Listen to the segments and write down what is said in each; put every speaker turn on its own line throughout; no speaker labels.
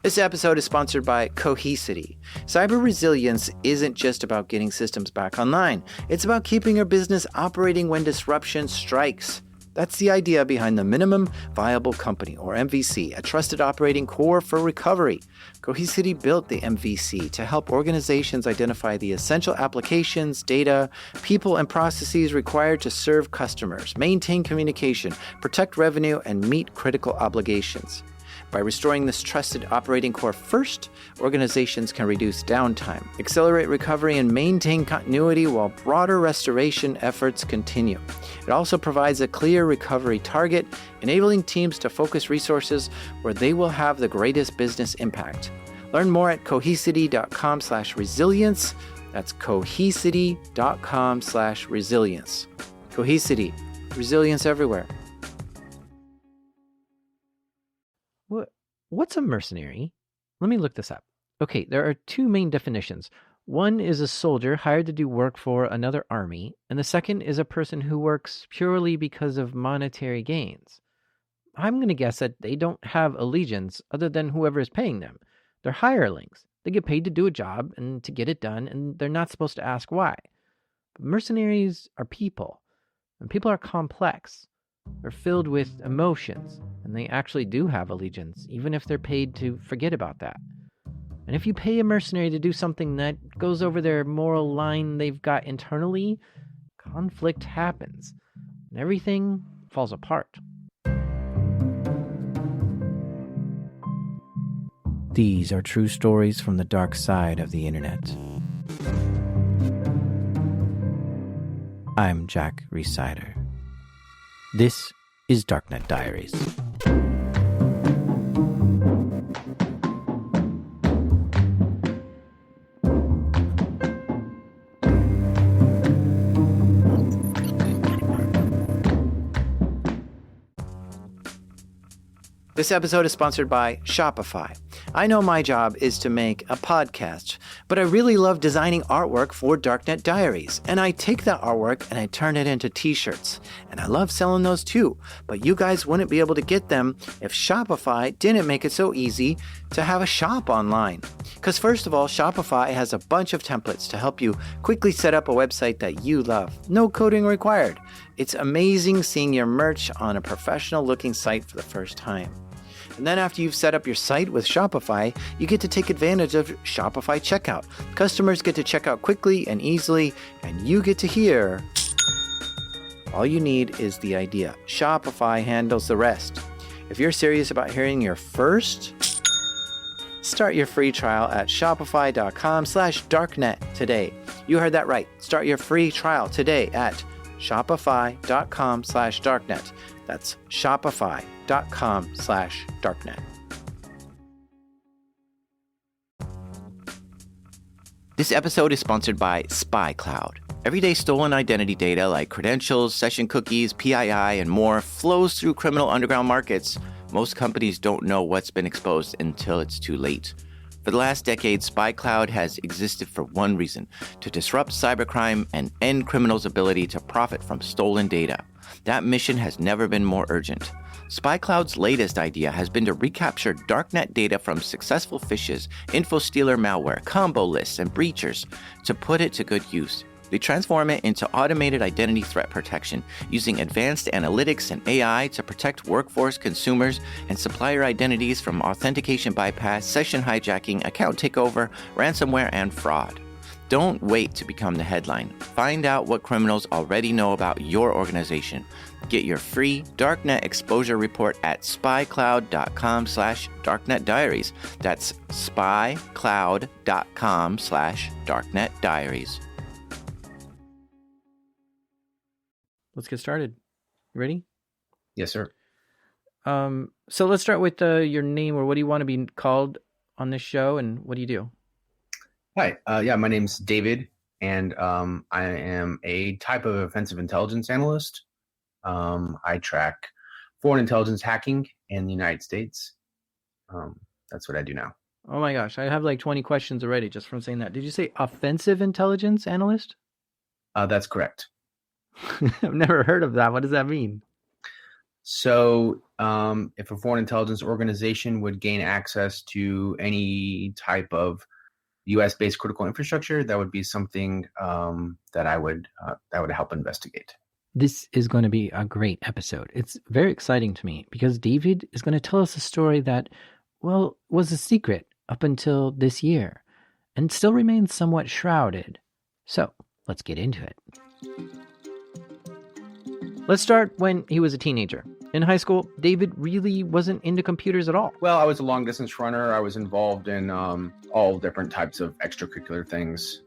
This episode is sponsored by Cohesity. Cyber resilience isn't just about getting systems back online. It's about keeping your business operating when disruption strikes. That's the idea behind the Minimum Viable Company, or MVC, a trusted operating core for recovery. Cohesity built the MVC to help organizations identify the essential applications, data, people, and processes required to serve customers, maintain communication, protect revenue, and meet critical obligations. By restoring this trusted operating core first, organizations can reduce downtime, accelerate recovery, and maintain continuity while broader restoration efforts continue. It also provides a clear recovery target, enabling teams to focus resources where they will have the greatest business impact. Learn more at cohesity.com/resilience. That's cohesity.com/resilience. Cohesity, resilience everywhere.
What's a mercenary? Let me look this up. Okay, there are two main definitions. One is a soldier hired to do work for another army, and the second is a person who works purely because of monetary gains. I'm going to guess that they don't have allegiance other than whoever is paying them. They're hirelings. They get paid to do a job and to get it done, and they're not supposed to ask why. But mercenaries are people, and people are complex. They're filled with emotions, and they actually do have allegiance, even if they're paid to forget about that. And if you pay a mercenary to do something that goes over their moral line they've got internally, conflict happens, and everything falls apart.
These are true stories from the dark side of the internet. I'm Jack Resider. This is Darknet Diaries. This episode is sponsored by Shopify. I know my job is to make a podcast, but I really love designing artwork for Darknet Diaries. And I take that artwork and I turn it into t-shirts. And I love selling those too, but you guys wouldn't be able to get them if Shopify didn't make it so easy to have a shop online. Because first of all, Shopify has a bunch of templates to help you quickly set up a website that you love. No coding required. It's amazing seeing your merch on a professional looking site for the first time. And then after you've set up your site with Shopify, you get to take advantage of Shopify checkout. Customers get to check out quickly and easily, and you get to hear. All you need is the idea. Shopify handles the rest. If you're serious about hearing your first, start your free trial at shopify.com/darknet today. You heard that right. Start your free trial today at shopify.com/darknet. That's shopify.com/darknet. This episode is sponsored by SpyCloud. Everyday stolen identity data like credentials, session cookies, PII, and more flows through criminal underground markets. Most companies don't know what's been exposed until it's too late. For the last decade, SpyCloud has existed for one reason: to disrupt cybercrime and end criminals' ability to profit from stolen data. That mission has never been more urgent. SpyCloud's latest idea has been to recapture darknet data from successful phishes, info-stealer malware, combo lists, and breachers to put it to good use. They transform it into automated identity threat protection using advanced analytics and AI to protect workforce, consumers, and supplier identities from authentication bypass, session hijacking, account takeover, ransomware, and fraud. Don't wait to become the headline. Find out what criminals already know about your organization. Get your free Darknet exposure report at spycloud.com/darknetdiaries. That's spycloud.com/darknetdiaries.
Let's get started. You ready?
Yes, sir.
So let's start with your name, or what do you want to be called on this show, and what do you do?
Hi. My name's David, and I am a type of offensive intelligence analyst. I track foreign intelligence hacking in the United States. That's what I do now.
Oh my gosh, I have like 20 questions already just from saying that. Did you say offensive intelligence analyst?
That's correct.
I've never heard of that. What does that mean?
So if a foreign intelligence organization would gain access to any type of U.S.-based critical infrastructure, that would be something that I would help investigate.
This is going to be a great episode. It's very exciting to me because David is going to tell us a story that, well, was a secret up until this year and still remains somewhat shrouded. So let's get into it. Let's start when he was a teenager. In high school, David really wasn't into computers at all.
Well, I was a long distance runner. I was involved in all different types of extracurricular things,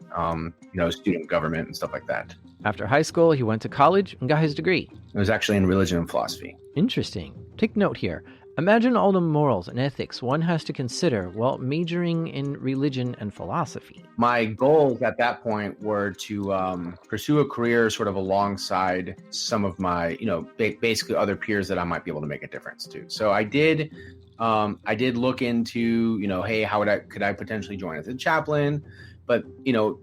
student government and stuff like that.
After high school, he went to college and got his degree.
It was actually in religion and philosophy.
Interesting. Take note here. Imagine all the morals and ethics one has to consider while majoring in religion and philosophy.
My goals at that point were to pursue a career sort of alongside some of my, basically other peers that I might be able to make a difference to. So I did look into, hey, could I potentially join as a chaplain? But,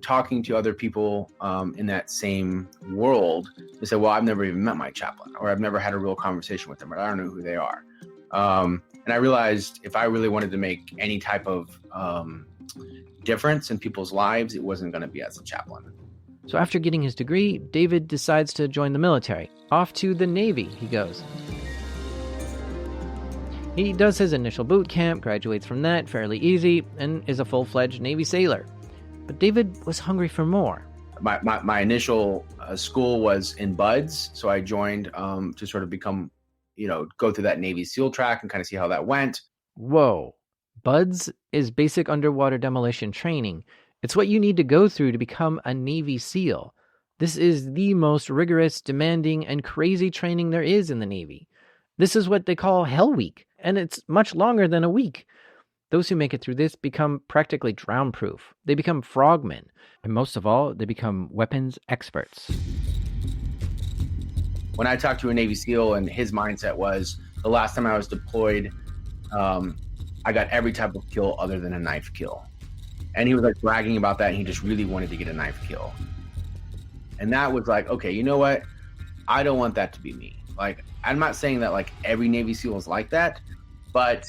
talking to other people in that same world, they said, well, I've never even met my chaplain, or I've never had a real conversation with them, or I don't know who they are. And I realized if I really wanted to make any type of difference in people's lives, it wasn't going to be as a chaplain.
So after getting his degree, David decides to join the military. Off to the Navy he goes. He does his initial boot camp, graduates from that fairly easy, and is a full-fledged Navy sailor. But David was hungry for more.
My initial school was in BUDS, so I joined to sort of become, go through that Navy SEAL track and kind of see how that went.
Whoa. BUDS is basic underwater demolition training. It's what you need to go through to become a Navy SEAL. This is the most rigorous, demanding, and crazy training there is in the Navy. This is what they call Hell Week, and it's much longer than a week. Those who make it through this become practically drown-proof. They become frogmen. And most of all, they become weapons experts.
When I talked to a Navy SEAL, and his mindset was, the last time I was deployed, I got every type of kill other than a knife kill. And he was like bragging about that, and he just really wanted to get a knife kill. And that was like, okay, you know what? I don't want that to be me. Like, I'm not saying that like every Navy SEAL is like that, but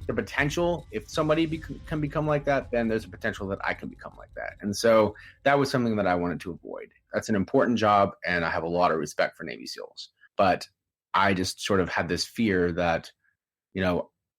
the potential, if somebody can become like that, then there's a potential that I can become like that. And so that was something that I wanted to avoid. That's an important job, and I have a lot of respect for Navy SEALs. But I just sort of had this fear that,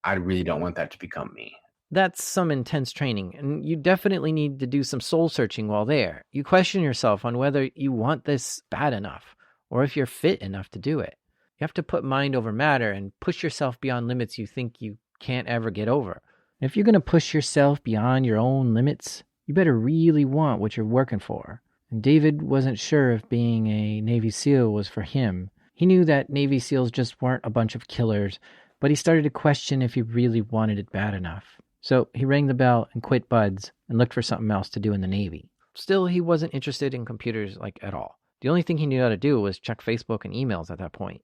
I really don't want that to become me.
That's some intense training, and you definitely need to do some soul searching while there. You question yourself on whether you want this bad enough, or if you're fit enough to do it. You have to put mind over matter and push yourself beyond limits you think you can't ever get over. And if you're going to push yourself beyond your own limits, you better really want what you're working for. And David wasn't sure if being a Navy SEAL was for him. He knew that Navy SEALs just weren't a bunch of killers, but he started to question if he really wanted it bad enough. So he rang the bell and quit BUDS and looked for something else to do in the Navy. Still, he wasn't interested in computers at all. The only thing he knew how to do was check Facebook and emails at that point.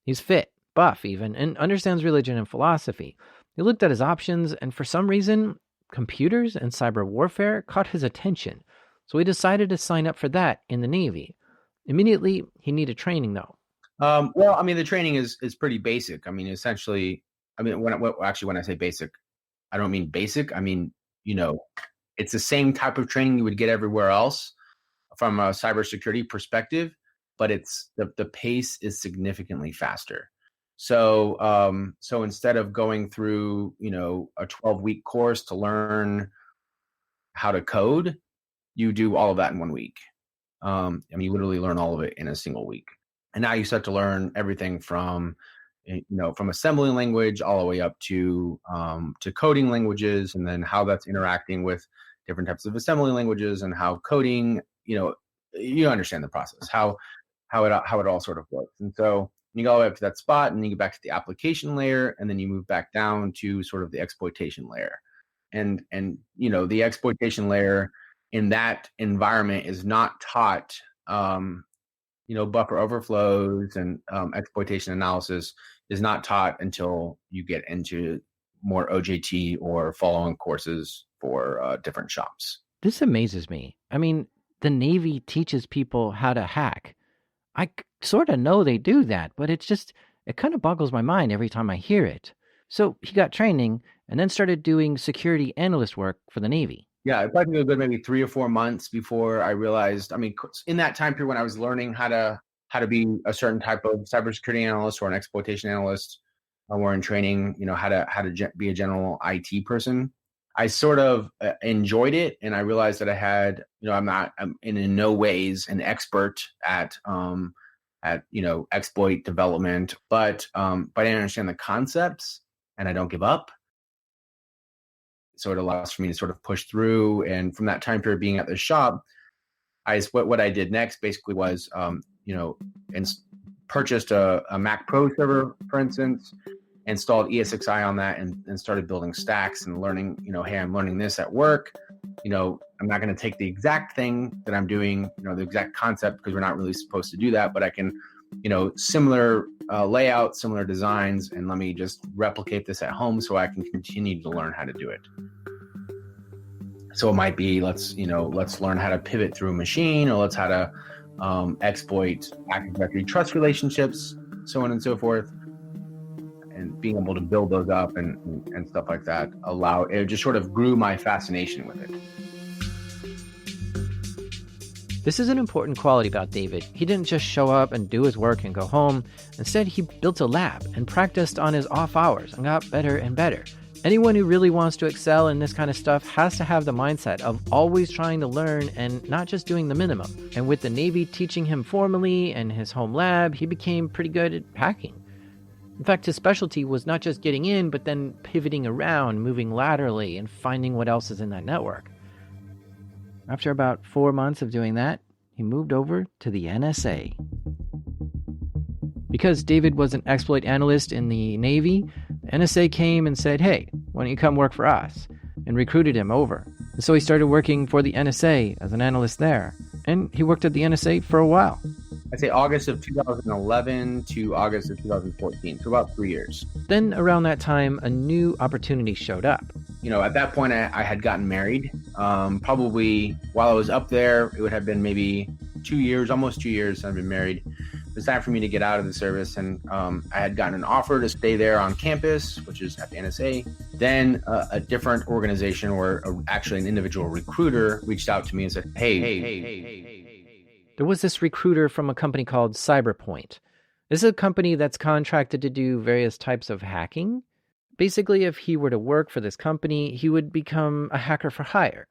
He's fit, buff even, and understands religion and philosophy. He looked at his options, and for some reason, computers and cyber warfare caught his attention. So he decided to sign up for that in the Navy. Immediately, he needed training, though.
The training is pretty basic. Essentially, when I say basic, I don't mean basic. It's the same type of training you would get everywhere else from a cybersecurity perspective, but it's the pace is significantly faster. So instead of going through, a 12-week course to learn how to code, you do all of that in 1 week. You literally learn all of it in a single week. And now you start to learn everything from assembly language all the way up to coding languages, and then how that's interacting with different types of assembly languages, and how coding, you understand the process, how it all sort of works. And so you go all the way up to that spot, and then you get back to the application layer, and then you move back down to sort of the exploitation layer. And the exploitation layer in that environment is not taught. Buffer overflows and exploitation analysis is not taught until you get into more OJT or follow-on courses for different shops.
This amazes me. The Navy teaches people how to hack. I sort of know they do that, but it's It kind of boggles my mind every time I hear it. So he got training and then started doing security analyst work for the Navy.
Yeah, it probably took a good maybe 3 or 4 months before I realized. I mean, in that time period when I was learning how to be a certain type of cybersecurity analyst or an exploitation analyst, or in training, how to be a general IT person, I sort of enjoyed it, and I realized that I had, I'm in no ways an expert at exploit development, but I understand the concepts, and I don't give up. So it allows for me to sort of push through. And from that time period being at the shop, what I did next basically was, purchased a Mac Pro server, for instance, installed ESXi on that, and started building stacks and learning, hey, I'm learning this at work. I'm not going to take the exact thing that I'm doing, the exact concept, because we're not really supposed to do that, but I can, similar layout, similar designs, and let me just replicate this at home so I can continue to learn how to do it. So it might be, let's learn how to pivot through a machine, or let's how to exploit Active Directory trust relationships, so on and so forth. And being able to build those up and stuff like that, it just sort of grew my fascination with it.
This is an important quality about David. He didn't just show up and do his work and go home. Instead, he built a lab and practiced on his off hours and got better and better. Anyone who really wants to excel in this kind of stuff has to have the mindset of always trying to learn and not just doing the minimum. And with the Navy teaching him formally and his home lab, he became pretty good at hacking. In fact, his specialty was not just getting in, but then pivoting around, moving laterally, and finding what else is in that network. After about 4 months of doing that, he moved over to the NSA. Because David was an exploit analyst in the Navy, the NSA came and said, hey, why don't you come work for us? And recruited him over. And so he started working for the NSA as an analyst there. And he worked at the NSA for a while.
I'd say August of 2011 to August of 2014, so about 3 years.
Then around that time, a new opportunity showed up.
At that point, I had gotten married. Probably while I was up there, it would have been maybe 2 years, almost 2 years I've been married. It was time for me to get out of the service, and I had gotten an offer to stay there on campus, which is at the NSA. Then a different organization, or actually an individual recruiter, reached out to me and said, hey.
There was this recruiter from a company called Cyberpoint. This is a company that's contracted to do various types of hacking. Basically, if he were to work for this company, he would become a hacker for hire.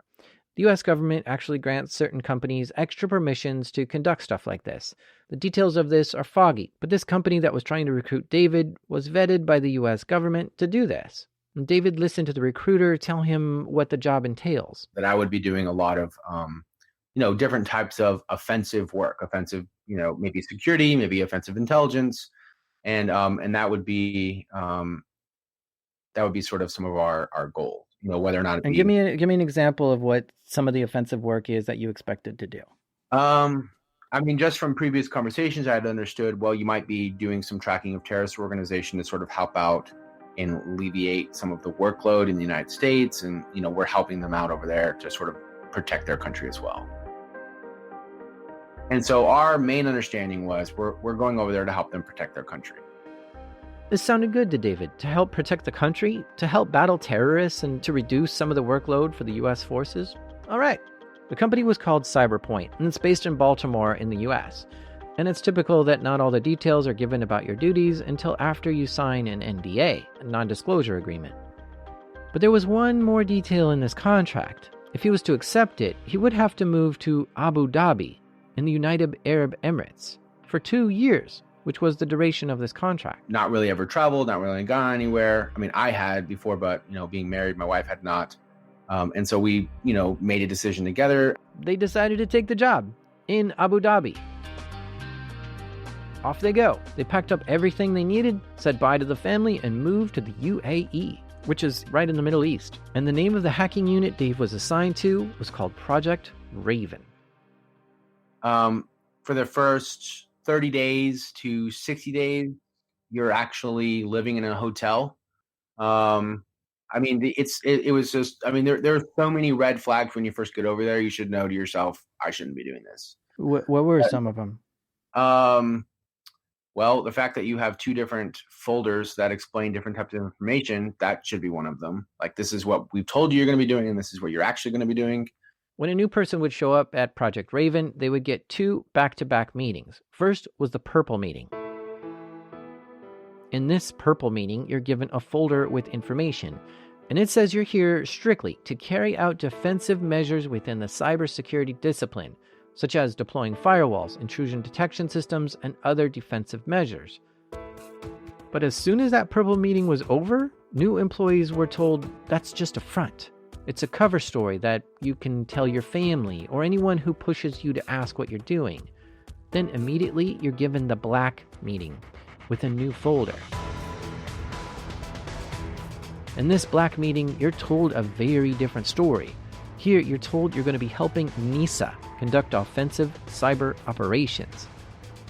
The US government actually grants certain companies extra permissions to conduct stuff like this. The details of this are foggy, but this company that was trying to recruit David was vetted by the US government to do this. And David listened to the recruiter tell him what the job entails.
That I would be doing a lot of different types of offensive work, maybe security, maybe offensive intelligence, and that would be sort of some of our goals. Whether or not.
And give me an example of what some of the offensive work is that you expected to do.
I mean, just from previous conversations, I had understood, well, you might be doing some tracking of terrorist organization to sort of help out and alleviate some of the workload in the United States, and we're helping them out over there to sort of protect their country as well. And so our main understanding was we're going over there to help them protect their country.
This sounded good to David, to help protect the country, to help battle terrorists, and to reduce some of the workload for the U.S. forces. All right. The company was called Cyberpoint, and it's based in Baltimore in the U.S. And it's typical that not all the details are given about your duties until after you sign an NDA, a non-disclosure agreement. But there was one more detail in this contract. If he was to accept it, he would have to move to Abu Dhabi in the United Arab Emirates for 2 years, which was the duration of this contract.
Not really ever traveled, not really gone anywhere. I mean, I had before, but, being married, my wife had not. And so we, made a decision together.
They decided to take the job in Abu Dhabi. Off they go. They packed up everything they needed, said bye to the family, and moved to the UAE, which is right in the Middle East. And the name of the hacking unit Dave was assigned to was called Project Raven.
For the first 30 days to 60 days, you're actually living in a hotel. I mean, it was just, I mean, there are so many red flags when you first get over there. You should know to yourself, I shouldn't be doing this.
What were some of them?
Well, the fact that you have two different folders that explain different types of information, that should be one of them. Like, this is what we've told you you're going to be doing, and this is what you're actually going to be doing.
When a new person would show up at Project Raven, they would get 2 back-to-back meetings. First was the purple meeting. In this purple meeting, you're given a folder with information, and it says you're here strictly to carry out defensive measures within the cybersecurity discipline, such as deploying firewalls, intrusion detection systems, and other defensive measures. But as soon as that purple meeting was over, new employees were told that's just a front. It's a cover story that you can tell your family or anyone who pushes you to ask what you're doing. Then immediately you're given the black meeting with a new folder. In this black meeting, you're told a very different story. Here, you're told you're going to be helping NSA conduct offensive cyber operations.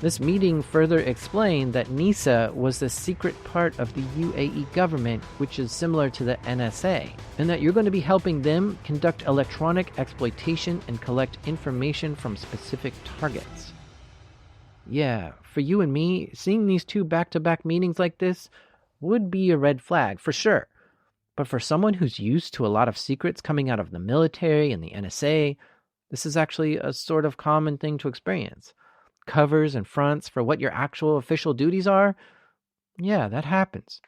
This meeting further explained that NSA was the secret part of the UAE government, which is similar to the NSA, and that you're going to be helping them conduct electronic exploitation and collect information from specific targets. Yeah, for you and me, seeing these 2 back-to-back meetings like this would be a red flag, for sure. But for someone who's used to a lot of secrets coming out of the military and the NSA, this is actually a sort of common thing to experience. Covers and fronts for what your actual official duties are, yeah, that happens.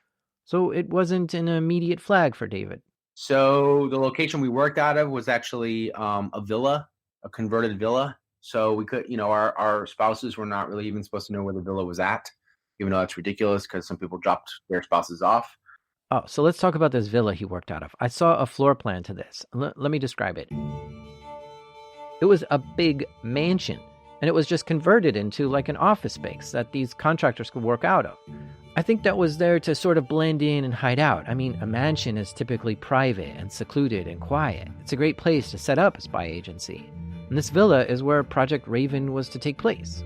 So it wasn't an immediate flag for David.
So the location we worked out of was actually a villa, a converted villa. So we could, our spouses were not really even supposed to know where the villa was at, even though that's ridiculous because some people dropped their spouses off.
Oh, so let's talk about this villa he worked out of. I saw a floor plan to this. Let me describe it. It was a big mansion, and it was just converted into like an office space that these contractors could work out of. I think that was there to sort of blend in and hide out. I mean, a mansion is typically private and secluded and quiet. It's a great place to set up a spy agency. And this villa is where Project Raven was to take place.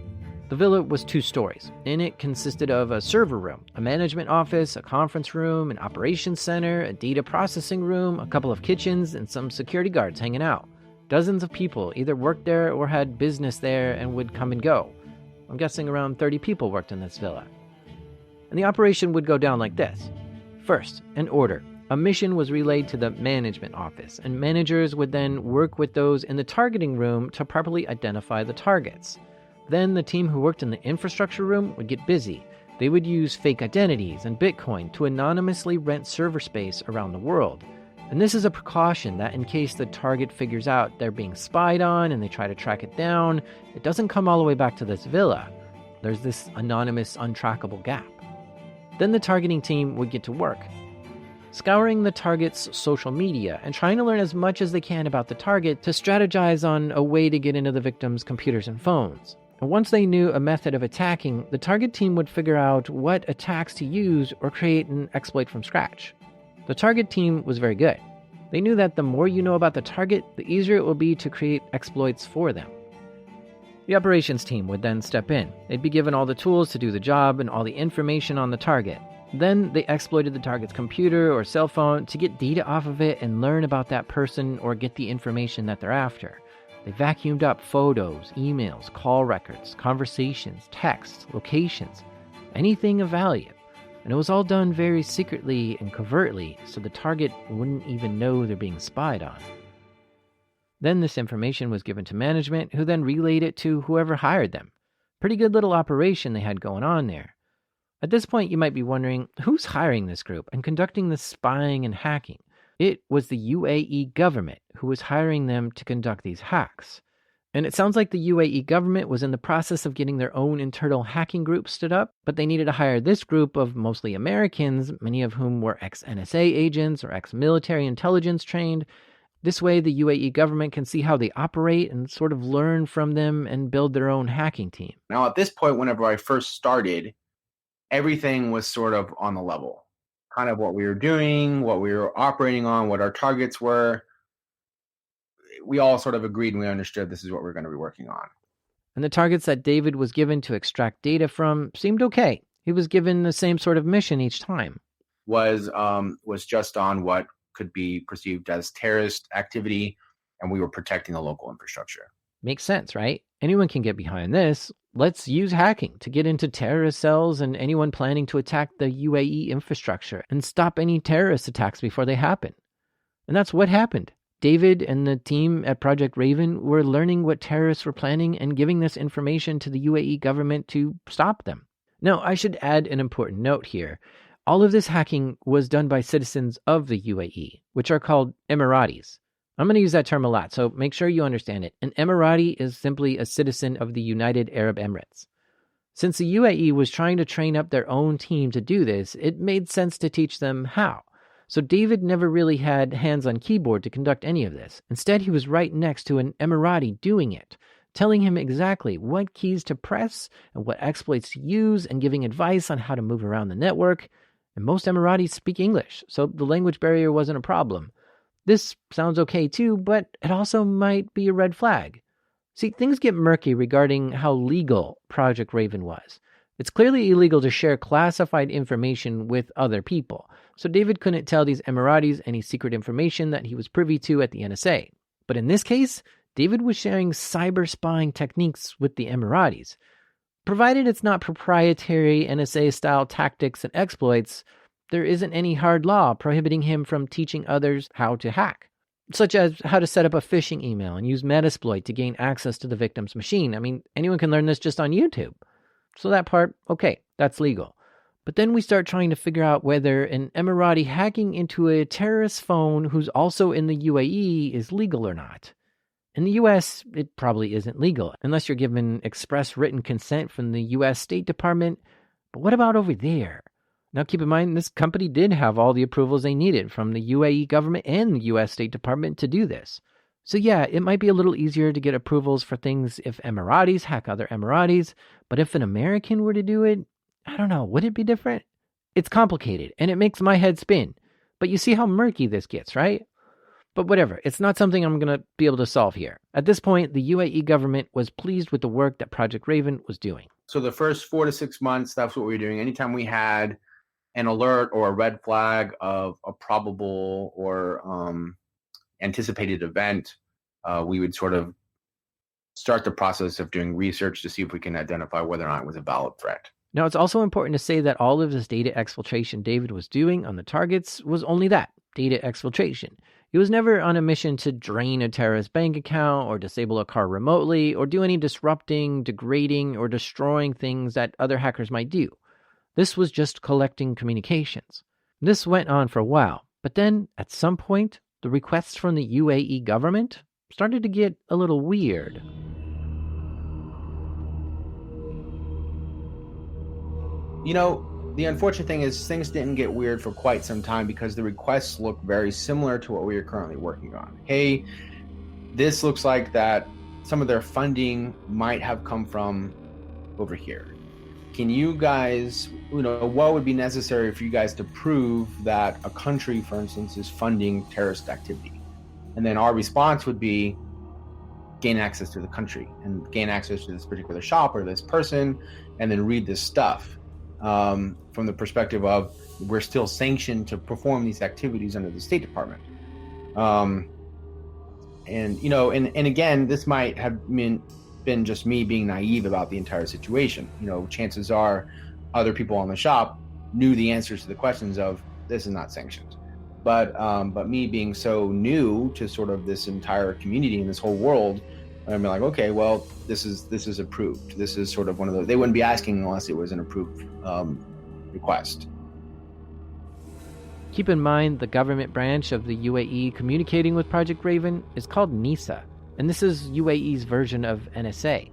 The villa was 2 stories. In it consisted of a server room, a management office, a conference room, an operations center, a data processing room, a couple of kitchens, and some security guards hanging out. Dozens of people either worked there or had business there and would come and go. I'm guessing around 30 people worked in this villa. And the operation would go down like this. First, an order. A mission was relayed to the management office, and managers would then work with those in the targeting room to properly identify the targets. Then the team who worked in the infrastructure room would get busy. They would use fake identities and Bitcoin to anonymously rent server space around the world. And this is a precaution that in case the target figures out they're being spied on and they try to track it down, it doesn't come all the way back to this villa. There's this anonymous, untrackable gap. Then the targeting team would get to work, scouring the target's social media and trying to learn as much as they can about the target to strategize on a way to get into the victim's computers and phones. And once they knew a method of attacking, the target team would figure out what attacks to use or create an exploit from scratch. The target team was very good. They knew that the more you know about the target, the easier it will be to create exploits for them. The operations team would then step in. They'd be given all the tools to do the job and all the information on the target. Then they exploited the target's computer or cell phone to get data off of it and learn about that person or get the information that they're after. They vacuumed up photos, emails, call records, conversations, texts, locations, anything of value. And it was all done very secretly and covertly, so the target wouldn't even know they're being spied on. Then this information was given to management, who then relayed it to whoever hired them. Pretty good little operation they had going on there. At this point, you might be wondering, who's hiring this group and conducting the spying and hacking? It was the UAE government who was hiring them to conduct these hacks. And it sounds like the UAE government was in the process of getting their own internal hacking group stood up, but they needed to hire this group of mostly Americans, many of whom were ex-NSA agents or ex-military intelligence trained. This way, the UAE government can see how they operate and sort of learn from them and build their own hacking team.
Now, at this point, whenever I first started, everything was sort of on the level. Kind of what we were doing, what we were operating on, what our targets were. We all sort of agreed and we understood this is what we're going to be working on.
And the targets that David was given to extract data from seemed okay. He was given the same sort of mission each time.
Was just on what could be perceived as terrorist activity, and we were protecting the local infrastructure.
Makes sense, right? Anyone can get behind this. Let's use hacking to get into terrorist cells and anyone planning to attack the UAE infrastructure and stop any terrorist attacks before they happen. And that's what happened. David and the team at Project Raven were learning what terrorists were planning and giving this information to the UAE government to stop them. Now, I should add an important note here. All of this hacking was done by citizens of the UAE, which are called Emiratis. I'm going to use that term a lot, so make sure you understand it. An Emirati is simply a citizen of the United Arab Emirates. Since the UAE was trying to train up their own team to do this, it made sense to teach them how. So David never really had hands on keyboard to conduct any of this. Instead, he was right next to an Emirati doing it, telling him exactly what keys to press and what exploits to use and giving advice on how to move around the network. And most Emiratis speak English, so the language barrier wasn't a problem. This sounds okay too, but it also might be a red flag. See, things get murky regarding how legal Project Raven was. It's clearly illegal to share classified information with other people, so David couldn't tell these Emiratis any secret information that he was privy to at the NSA. But in this case, David was sharing cyber spying techniques with the Emiratis. Provided it's not proprietary NSA-style tactics and exploits, there isn't any hard law prohibiting him from teaching others how to hack, such as how to set up a phishing email and use Metasploit to gain access to the victim's machine. I mean, anyone can learn this just on YouTube. So that part, okay, that's legal. But then we start trying to figure out whether an Emirati hacking into a terrorist phone who's also in the UAE is legal or not. In the US, it probably isn't legal, unless you're given express written consent from the US State Department. But what about over there? Now keep in mind, this company did have all the approvals they needed from the UAE government and the US State Department to do this. So yeah, it might be a little easier to get approvals for things if Emiratis hack other Emiratis, but if an American were to do it, I don't know, would it be different? It's complicated, and it makes my head spin. But you see how murky this gets, right? But whatever, it's not something I'm going to be able to solve here. At this point, the UAE government was pleased with the work that Project Raven was doing.
So the first 4 to 6 months, that's what we were doing. Anytime we had an alert or a red flag of a probable or anticipated event, we would sort of start the process of doing research to see if we can identify whether or not it was a valid threat.
Now, it's also important to say that all of this data exfiltration David was doing on the targets was only that, data exfiltration. He was never on a mission to drain a terrorist bank account or disable a car remotely or do any disrupting, degrading, or destroying things that other hackers might do. This was just collecting communications. This went on for a while, but then, at some point, the requests from the UAE government started to get a little weird.
You know, the unfortunate thing is things didn't get weird for quite some time because the requests look very similar to what we are currently working on. Hey, this looks like that some of their funding might have come from over here. Can you guys, what would be necessary for you guys to prove that a country, for instance, is funding terrorist activity? And then our response would be gain access to the country and gain access to this particular shop or this person, and then read this stuff from the perspective of we're still sanctioned to perform these activities under the State Department. And again, this might have been just me being naive about the entire situation. Chances are other people on the shop knew the answers to the questions of this is not sanctioned. But me being so new to sort of this entire community and this whole world, I'm like, okay, well, this is approved. This is sort of one of those. They wouldn't be asking unless it was an approved request.
Keep in mind, the government branch of the UAE communicating with Project Raven is called NISA, and this is UAE's version of NSA.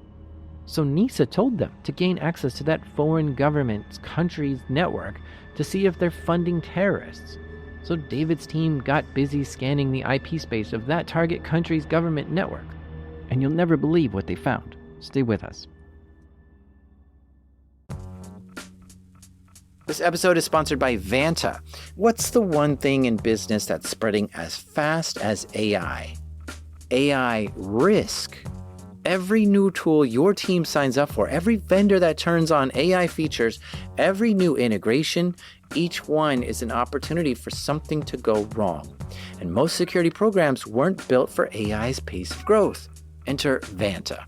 So NISA told them to gain access to that foreign government's country's network to see if they're funding terrorists. So David's team got busy scanning the IP space of that target country's government network. And you'll never believe what they found. Stay with us.
This episode is sponsored by Vanta. What's the one thing in business that's spreading as fast as AI? AI risk. Every new tool your team signs up for, every vendor that turns on AI features, every new integration, each one is an opportunity for something to go wrong. And most security programs weren't built for AI's pace of growth. Enter Vanta.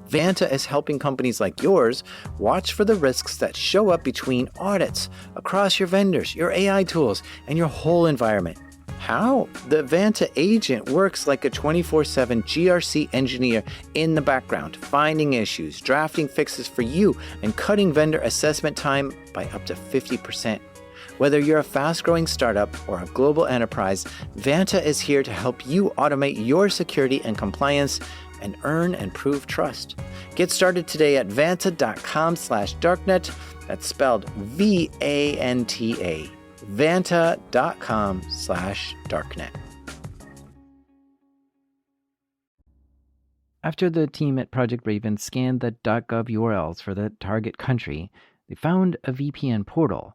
Vanta is helping companies like yours watch for the risks that show up between audits across your vendors, your AI tools, and your whole environment. How? The Vanta agent works like a 24/7 GRC engineer in the background, finding issues, drafting fixes for you, and cutting vendor assessment time by up to 50%. Whether you're a fast-growing startup or a global enterprise, Vanta is here to help you automate your security and compliance and earn and prove trust. Get started today at vanta.com/darknet. That's spelled VANTA. Vanta.com/darknet.
After the team at Project Raven scanned the .gov URLs for the target country, they found a VPN portal,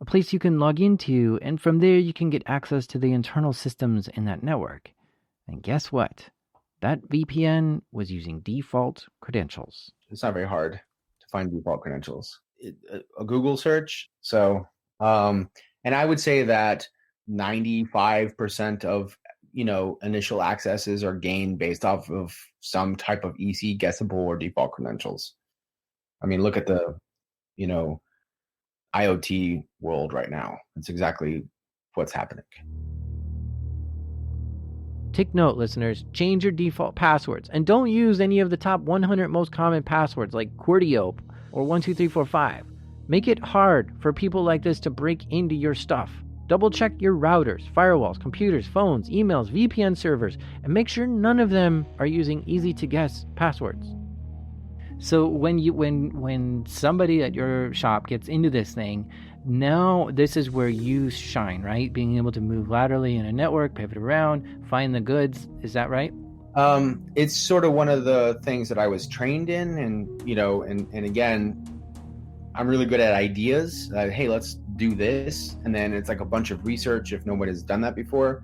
a place you can log into, and from there you can get access to the internal systems in that network. And guess what? That VPN was using default credentials.
It's not very hard to find default credentials. A Google search. And I would say that 95% of initial accesses are gained based off of some type of easy guessable or default credentials. I mean, look at the IoT world right now. That's exactly what's happening.
Take note, listeners, change your default passwords and don't use any of the top 100 most common passwords like QWERTY or 12345. Make it hard for people like this to break into your stuff. Double check your routers, firewalls, computers, phones, emails, VPN servers, and make sure none of them are using easy to guess passwords. So when somebody at your shop gets into this thing, now this is where you shine, right? Being able to move laterally in a network, pivot around, find the goods. Is that right?
It's sort of one of the things that I was trained in, and again, I'm really good at ideas. Hey, let's do this. And then it's like a bunch of research if nobody has done that before.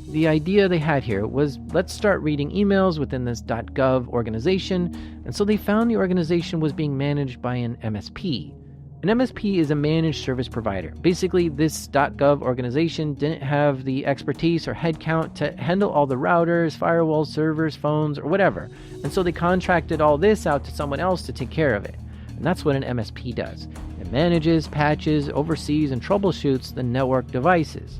The idea they had here was, let's start reading emails within this .gov organization. And so they found the organization was being managed by an MSP. An MSP is a managed service provider. Basically, this .gov organization didn't have the expertise or headcount to handle all the routers, firewalls, servers, phones, or whatever. And so they contracted all this out to someone else to take care of it. And that's what an MSP does. It manages, patches, oversees, and troubleshoots the network devices.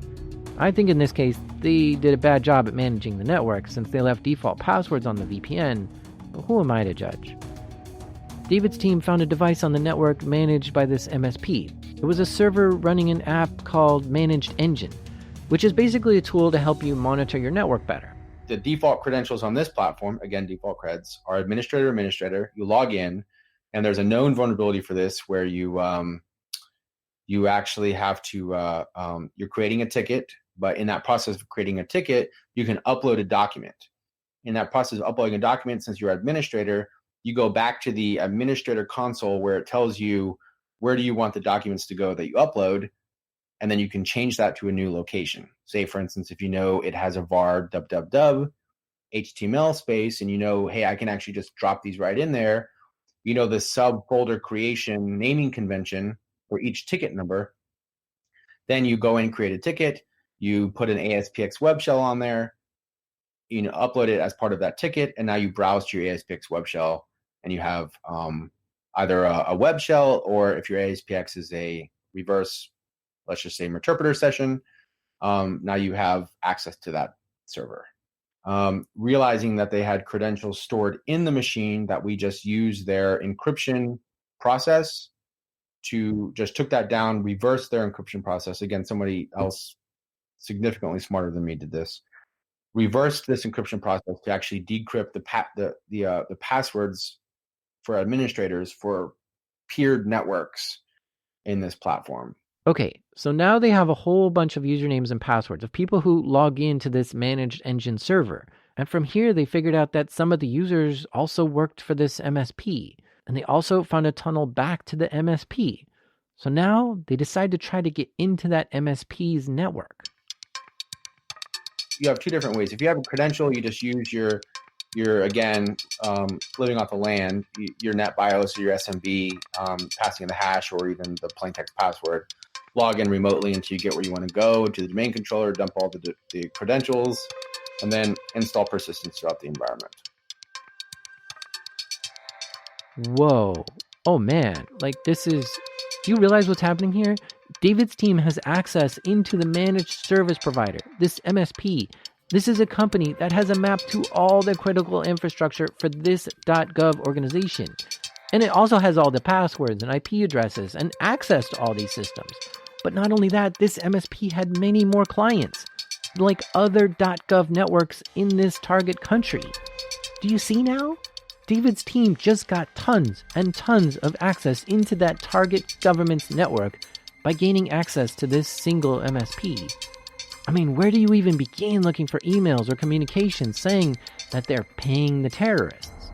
I think in this case, they did a bad job at managing the network since they left default passwords on the VPN. But who am I to judge? David's team found a device on the network managed by this MSP. It was a server running an app called Managed Engine, which is basically a tool to help you monitor your network better.
The default credentials on this platform, again, default creds, are administrator. You log in, and there's a known vulnerability for this where you actually have to, you're creating a ticket, but in that process of creating a ticket, you can upload a document. In that process of uploading a document, since you're administrator, you go back to the administrator console where it tells you where do you want the documents to go that you upload, and then you can change that to a new location. Say, for instance, if it has a var www HTML space, and hey, I can actually just drop these right in there. The subfolder creation naming convention for each ticket number. Then you go in and create a ticket. You put an ASPX web shell on there. Upload it as part of that ticket, and now you browse to your ASPX web shell, and you have either a web shell, or if your ASPX is a reverse, let's just say interpreter session, now you have access to that server. Realizing that they had credentials stored in the machine, that we just used their encryption process to just took that down, reversed their encryption process. Again, somebody else significantly smarter than me did this. Reversed this encryption process to actually decrypt the passwords for administrators for peered networks in this platform.
Okay, so now they have a whole bunch of usernames and passwords of people who log into this Managed Engine server. And from here, they figured out that some of the users also worked for this MSP. And they also found a tunnel back to the MSP. So now they decide to try to get into that MSP's network.
You have two different ways. If you have a credential, you just use your again, living off the land, your NetBIOS or your SMB, passing the hash or even the plain text password. Log in remotely until you get where you want to go to the domain controller, dump all the credentials, and then install persistence throughout the environment.
Whoa. Oh man, do you realize what's happening here? David's team has access into the managed service provider, this MSP. This is a company that has a map to all the critical infrastructure for this .gov organization. And it also has all the passwords and IP addresses and access to all these systems. But not only that, this MSP had many more clients, like other .gov networks in this target country. Do you see now? David's team just got tons and tons of access into that target government's network by gaining access to this single MSP. I mean, where do you even begin looking for emails or communications saying that they're paying the terrorists?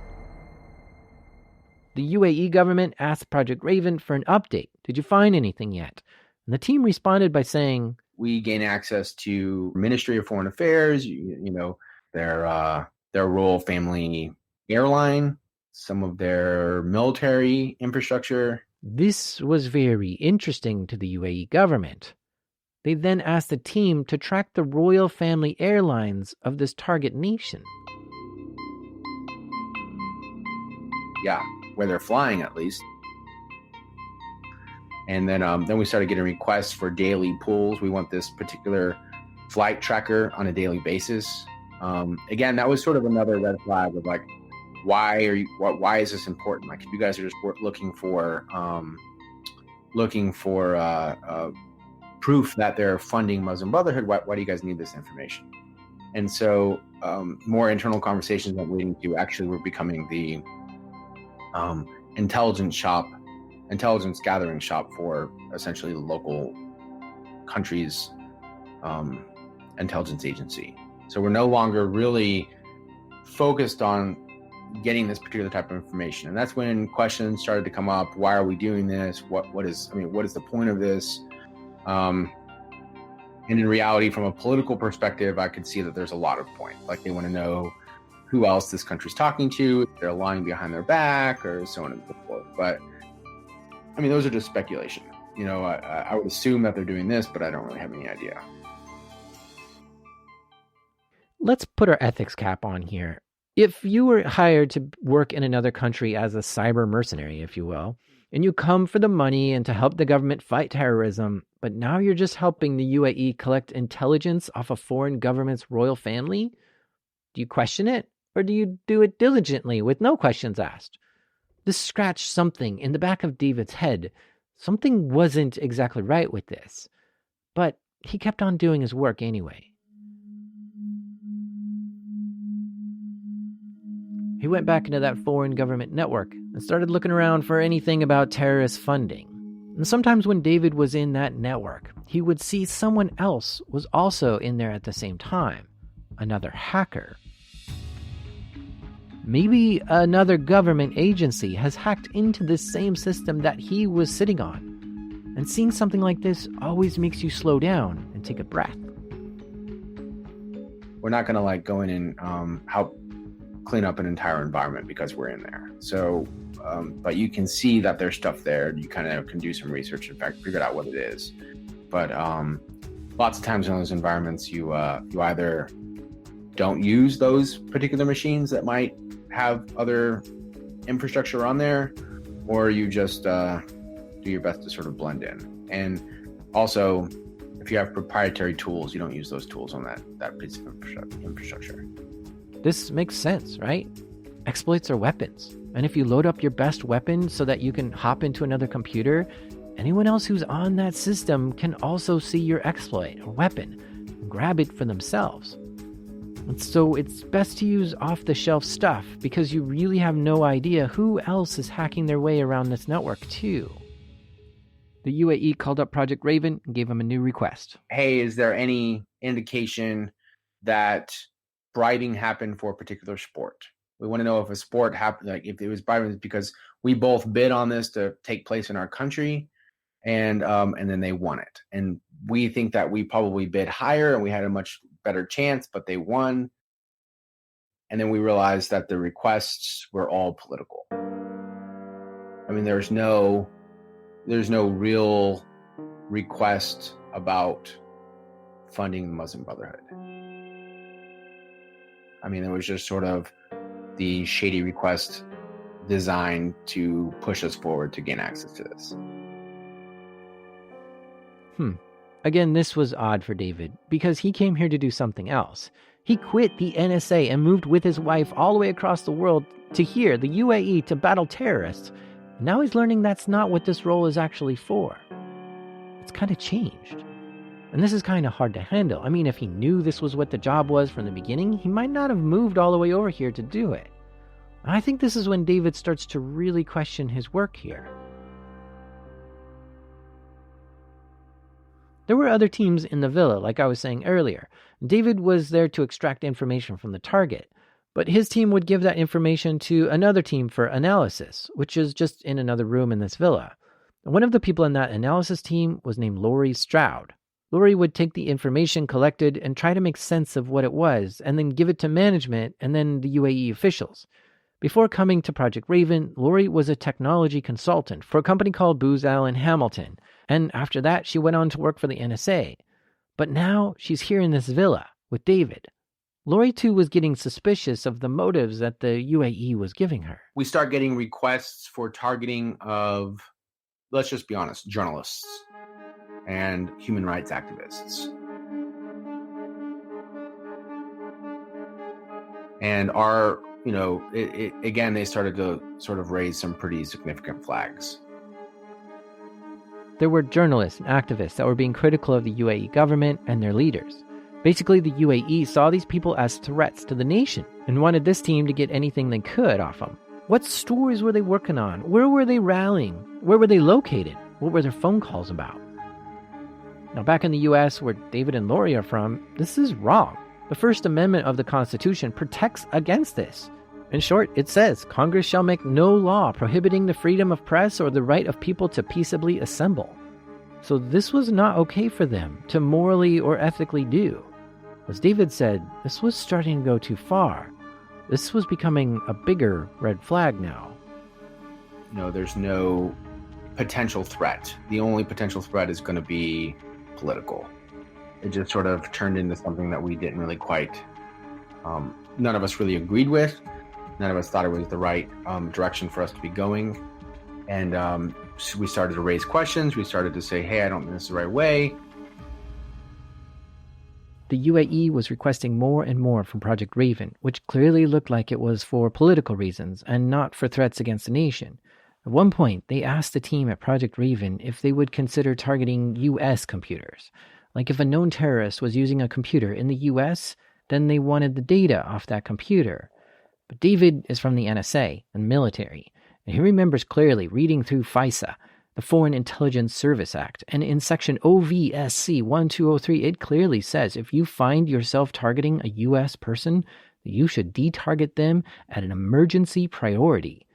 The UAE government asked Project Raven for an update. Did you find anything yet? And the team responded by saying,
We gain access to Ministry of Foreign Affairs, their royal family airline, some of their military infrastructure.
this was very interesting to the UAE government. They then asked the team to track the royal family airlines of this target nation.
Yeah, where they're flying at least. And then we started getting requests for daily pulls. We want this particular flight tracker on a daily basis. Again, that was sort of another red flag of like, why is this important? Like, if you guys are just looking for proof that they're funding Muslim Brotherhood, why do you guys need this information? And so more internal conversations went leading to actually we're becoming the intelligence gathering shop for essentially the local country's intelligence agency. So we're no longer really focused on getting this particular type of information. And that's when questions started to come up. Why are we doing this? What is the point of this? And in reality, from a political perspective, I could see that there's a lot of point. Like, they want to know who else this country's talking to, if they're lying behind their back, or so on and so forth. But I mean, those are just speculation. I would assume that they're doing this, but I don't really have any idea.
Let's put our ethics cap on here. If you were hired to work in another country as a cyber mercenary, if you will, and you come for the money and to help the government fight terrorism, but now you're just helping the UAE collect intelligence off a foreign government's royal family, do you question it? Or do you do it diligently with no questions asked? This scratched something in the back of David's head. Something wasn't exactly right with this. But he kept on doing his work anyway. He went back into that foreign government network and started looking around for anything about terrorist funding. And sometimes when David was in that network, he would see someone else was also in there at the same time. Another hacker. Maybe another government agency has hacked into this same system that he was sitting on. And seeing something like this always makes you slow down and take a breath.
We're not going to go in and help clean up an entire environment because we're in there. So, but you can see that there's stuff there. You kind of can do some research, in fact, figure out what it is. But lots of times in those environments, you either don't use those particular machines that might have other infrastructure on there, or you just do your best to sort of blend in. And also, if you have proprietary tools, you don't use those tools on that piece of infrastructure.
This makes sense, right? Exploits are weapons. And if you load up your best weapon so that you can hop into another computer, anyone else who's on that system can also see your exploit or weapon and grab it for themselves. And so it's best to use off-the-shelf stuff because you really have no idea who else is hacking their way around this network too. The UAE called up Project Raven and gave them a new request.
Hey, is there any indication that bribing happened for a particular sport? We want to know if a sport happened, like if it was bribing because we both bid on this to take place in our country, and then they won it. And we think that we probably bid higher and we had a much better chance, but they won. And then we realized that the requests were all political. I mean, there's no real request about funding the Muslim Brotherhood. I mean, it was just sort of the shady request designed to push us forward to gain access to this.
Again, this was odd for David because he came here to do something else. He quit the NSA and moved with his wife all the way across the world to here, the UAE, to battle terrorists. Now he's learning that's not what this role is actually for. It's kind of changed. And this is kind of hard to handle. I mean, if he knew this was what the job was from the beginning, he might not have moved all the way over here to do it. And I think this is when David starts to really question his work here. There were other teams in the villa, like I was saying earlier. David was there to extract information from the target, but his team would give that information to another team for analysis, which is just in another room in this villa. One of the people in that analysis team was named Laurie Stroud. Laurie would take the information collected and try to make sense of what it was, and then give it to management and then the UAE officials. Before coming to Project Raven, Laurie was a technology consultant for a company called Booz Allen Hamilton, and after that she went on to work for the NSA. But now she's here in this villa with David. Laurie too was getting suspicious of the motives that the UAE was giving her.
We start getting requests for targeting of, let's just be honest, journalists and human rights activists. And again, they started to sort of raise some pretty significant flags.
There were journalists and activists that were being critical of the UAE government and their leaders. Basically, the UAE saw these people as threats to the nation and wanted this team to get anything they could off them. What stories were they working on? Where were they rallying? Where were they located? What were their phone calls about? Now, back in the US, where David and Laurie are from, this is wrong. The First Amendment of the Constitution protects against this. In short, it says, Congress shall make no law prohibiting the freedom of press or the right of people to peaceably assemble. So this was not okay for them to morally or ethically do. As David said, this was starting to go too far. This was becoming a bigger red flag now.
There's no potential threat. The only potential threat is going to be political. It just sort of turned into something that we didn't really quite, none of us really agreed with. None of us thought it was the right direction for us to be going. And so we started to raise questions. We started to say, hey, I don't think this is the right way.
The UAE was requesting more and more from Project Raven, which clearly looked like it was for political reasons and not for threats against the nation. At one point, they asked the team at Project Raven if they would consider targeting U.S. computers. Like if a known terrorist was using a computer in the U.S., then they wanted the data off that computer. But David is from the NSA and military, and he remembers clearly reading through FISA, the Foreign Intelligence Service Act, and in section OVSC 1203, it clearly says if you find yourself targeting a U.S. person, you should detarget them at an emergency priority.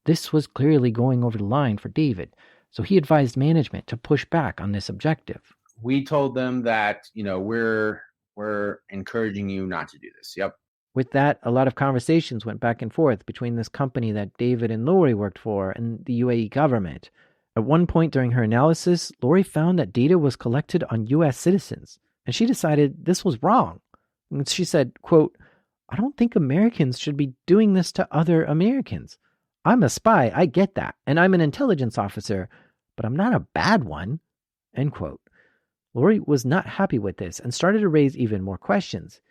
This was clearly going over the line for David, so he advised management to push back on this objective.
We told them that, we're encouraging you not to do this. Yep.
With that, a lot of conversations went back and forth between this company that David and Laurie worked for and the UAE government. At one point during her analysis, Laurie found that data was collected on U.S. citizens, and she decided this was wrong. And she said, quote, I don't think Americans should be doing this to other Americans. I'm a spy, I get that, and I'm an intelligence officer, but I'm not a bad one, end quote. Laurie was not happy with this and started to raise even more questions.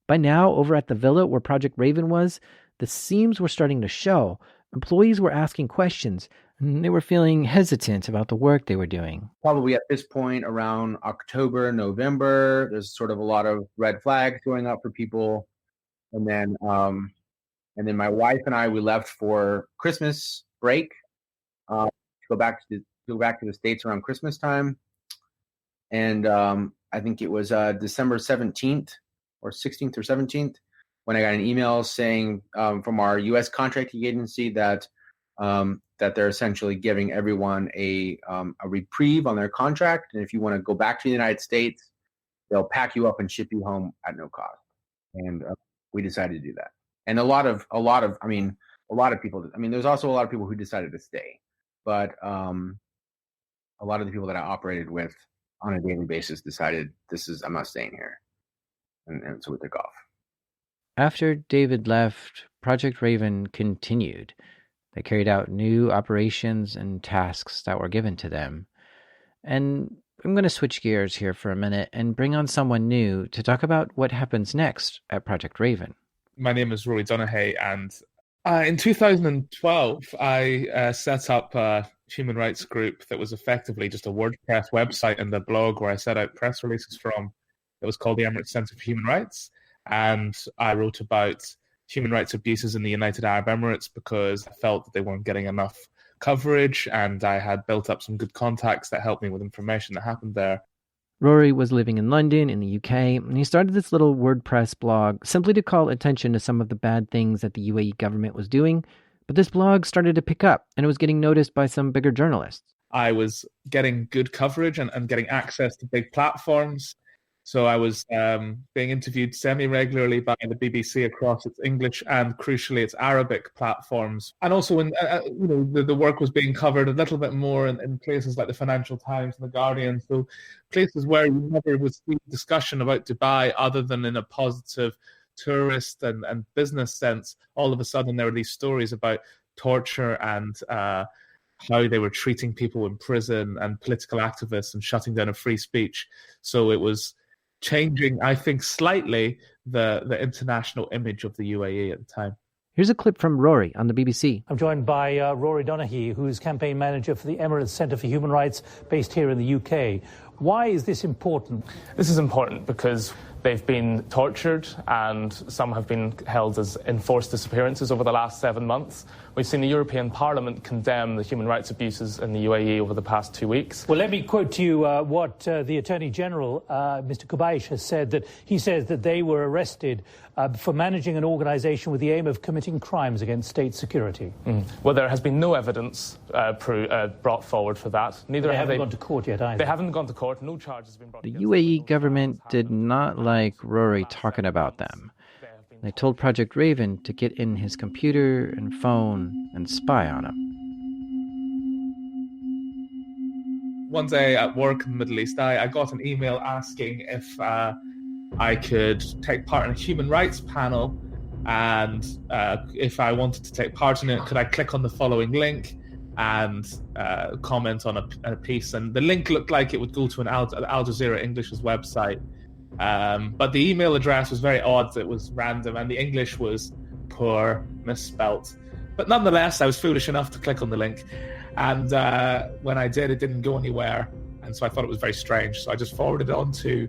By now, over at the villa where Project Raven was, the seams were starting to show. Employees were asking questions, and they were feeling hesitant about the work they were doing.
Probably at this point, around October, November, there's sort of a lot of red flags going up for people. And then my wife and I, we left for Christmas break, to go back to the States around Christmas time. And I think it was December 17th or 16th or 17th when I got an email saying from our U.S. contracting agency that they're essentially giving everyone a reprieve on their contract. And if you want to go back to the United States, they'll pack you up and ship you home at no cost. And we decided to do that. And a lot of people, there's also a lot of people who decided to stay, but a lot of the people that I operated with on a daily basis decided I'm not staying here. And so we took off.
After David left, Project Raven continued. They carried out new operations and tasks that were given to them. And I'm going to switch gears here for a minute and bring on someone new to talk about what happens next at Project Raven.
My name is Rory Donaghy, and in 2012, I set up a human rights group that was effectively just a WordPress website and a blog where I set out press releases from. It was called the Emirates Centre for Human Rights, and I wrote about human rights abuses in the United Arab Emirates because I felt that they weren't getting enough coverage, and I had built up some good contacts that helped me with information that happened there.
Rory was living in London, in the UK, and he started this little WordPress blog simply to call attention to some of the bad things that the UAE government was doing. But this blog started to pick up, and it was getting noticed by some bigger journalists.
I was getting good coverage and getting access to big platforms. So I was being interviewed semi-regularly by the BBC across its English and, crucially, its Arabic platforms. And also, when the work was being covered a little bit more in places like the Financial Times and the Guardian. So places where you never would see discussion about Dubai other than in a positive tourist and business sense. All of a sudden, there were these stories about torture and how they were treating people in prison and political activists and shutting down of free speech. So it was changing, I think, slightly the international image of the UAE at the time.
Here's a clip from Rory on the BBC.
I'm joined by Rory Donaghy, who's campaign manager for the Emirates Centre for Human Rights based here in the UK. Why is this important?
This is important because they've been tortured and some have been held as enforced disappearances over the last 7 months. We've seen the European Parliament condemn the human rights abuses in the UAE over the past 2 weeks.
Well, let me quote to you what the Attorney General, Mr. Kubaish, has said, that he says that they were arrested for managing an organisation with the aim of committing crimes against state security.
Well, there has been no evidence brought forward for that. Neither
they
have
haven't gone to court yet either.
They haven't gone to court. No charges have been brought.
The UAE government did not like Rory talking about them. They told Project Raven to get in his computer and phone and spy on him.
One day at work in the Middle East, I got an email asking if I could take part in a human rights panel, and if I wanted to take part in it, could I click on the following link and comment on a piece. And the link looked like it would go to an Al Jazeera English's website. But the email address was very odd. It was random, and the English was poor, misspelt. But nonetheless, I was foolish enough to click on the link. And when I did, it didn't go anywhere. And so I thought it was very strange. So I just forwarded it on to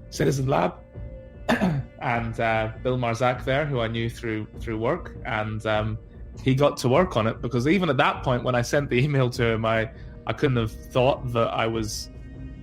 Citizen Lab and Bill Marzak there, who I knew through work. And he got to work on it, because even at that point, when I sent the email to him, I couldn't have thought that I was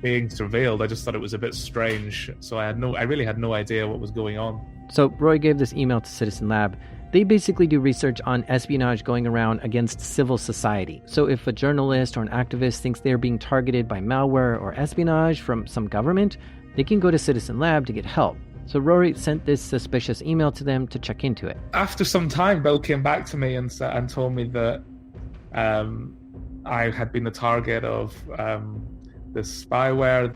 being surveilled. I just thought it was a bit strange. So I really had no idea what was going on.
So Roy gave this email to Citizen Lab. They basically do research on espionage going around against civil society. So if a journalist or an activist thinks they're being targeted by malware or espionage from some government, they can go to Citizen Lab to get help. So Rory sent this suspicious email to them to check into it.
After some time, Bill came back to me and told me that I had been the target of this spyware.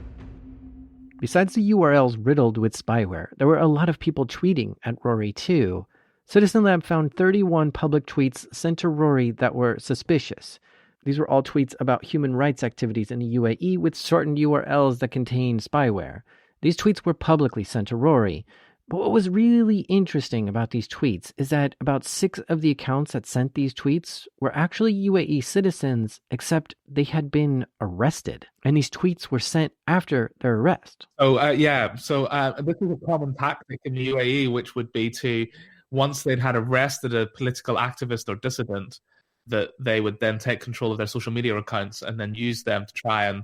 Besides the URLs riddled with spyware, there were a lot of people tweeting at Rory too. Citizen Lab found 31 public tweets sent to Rory that were suspicious. These were all tweets about human rights activities in the UAE with shortened URLs that contained spyware. These tweets were publicly sent to Rory. But what was really interesting about these tweets is that about 6 of the accounts that sent these tweets were actually UAE citizens, except they had been arrested. And these tweets were sent after their arrest.
So this is a common tactic in the UAE, which would be to, once they'd had arrested a political activist or dissident, that they would then take control of their social media accounts and then use them to try and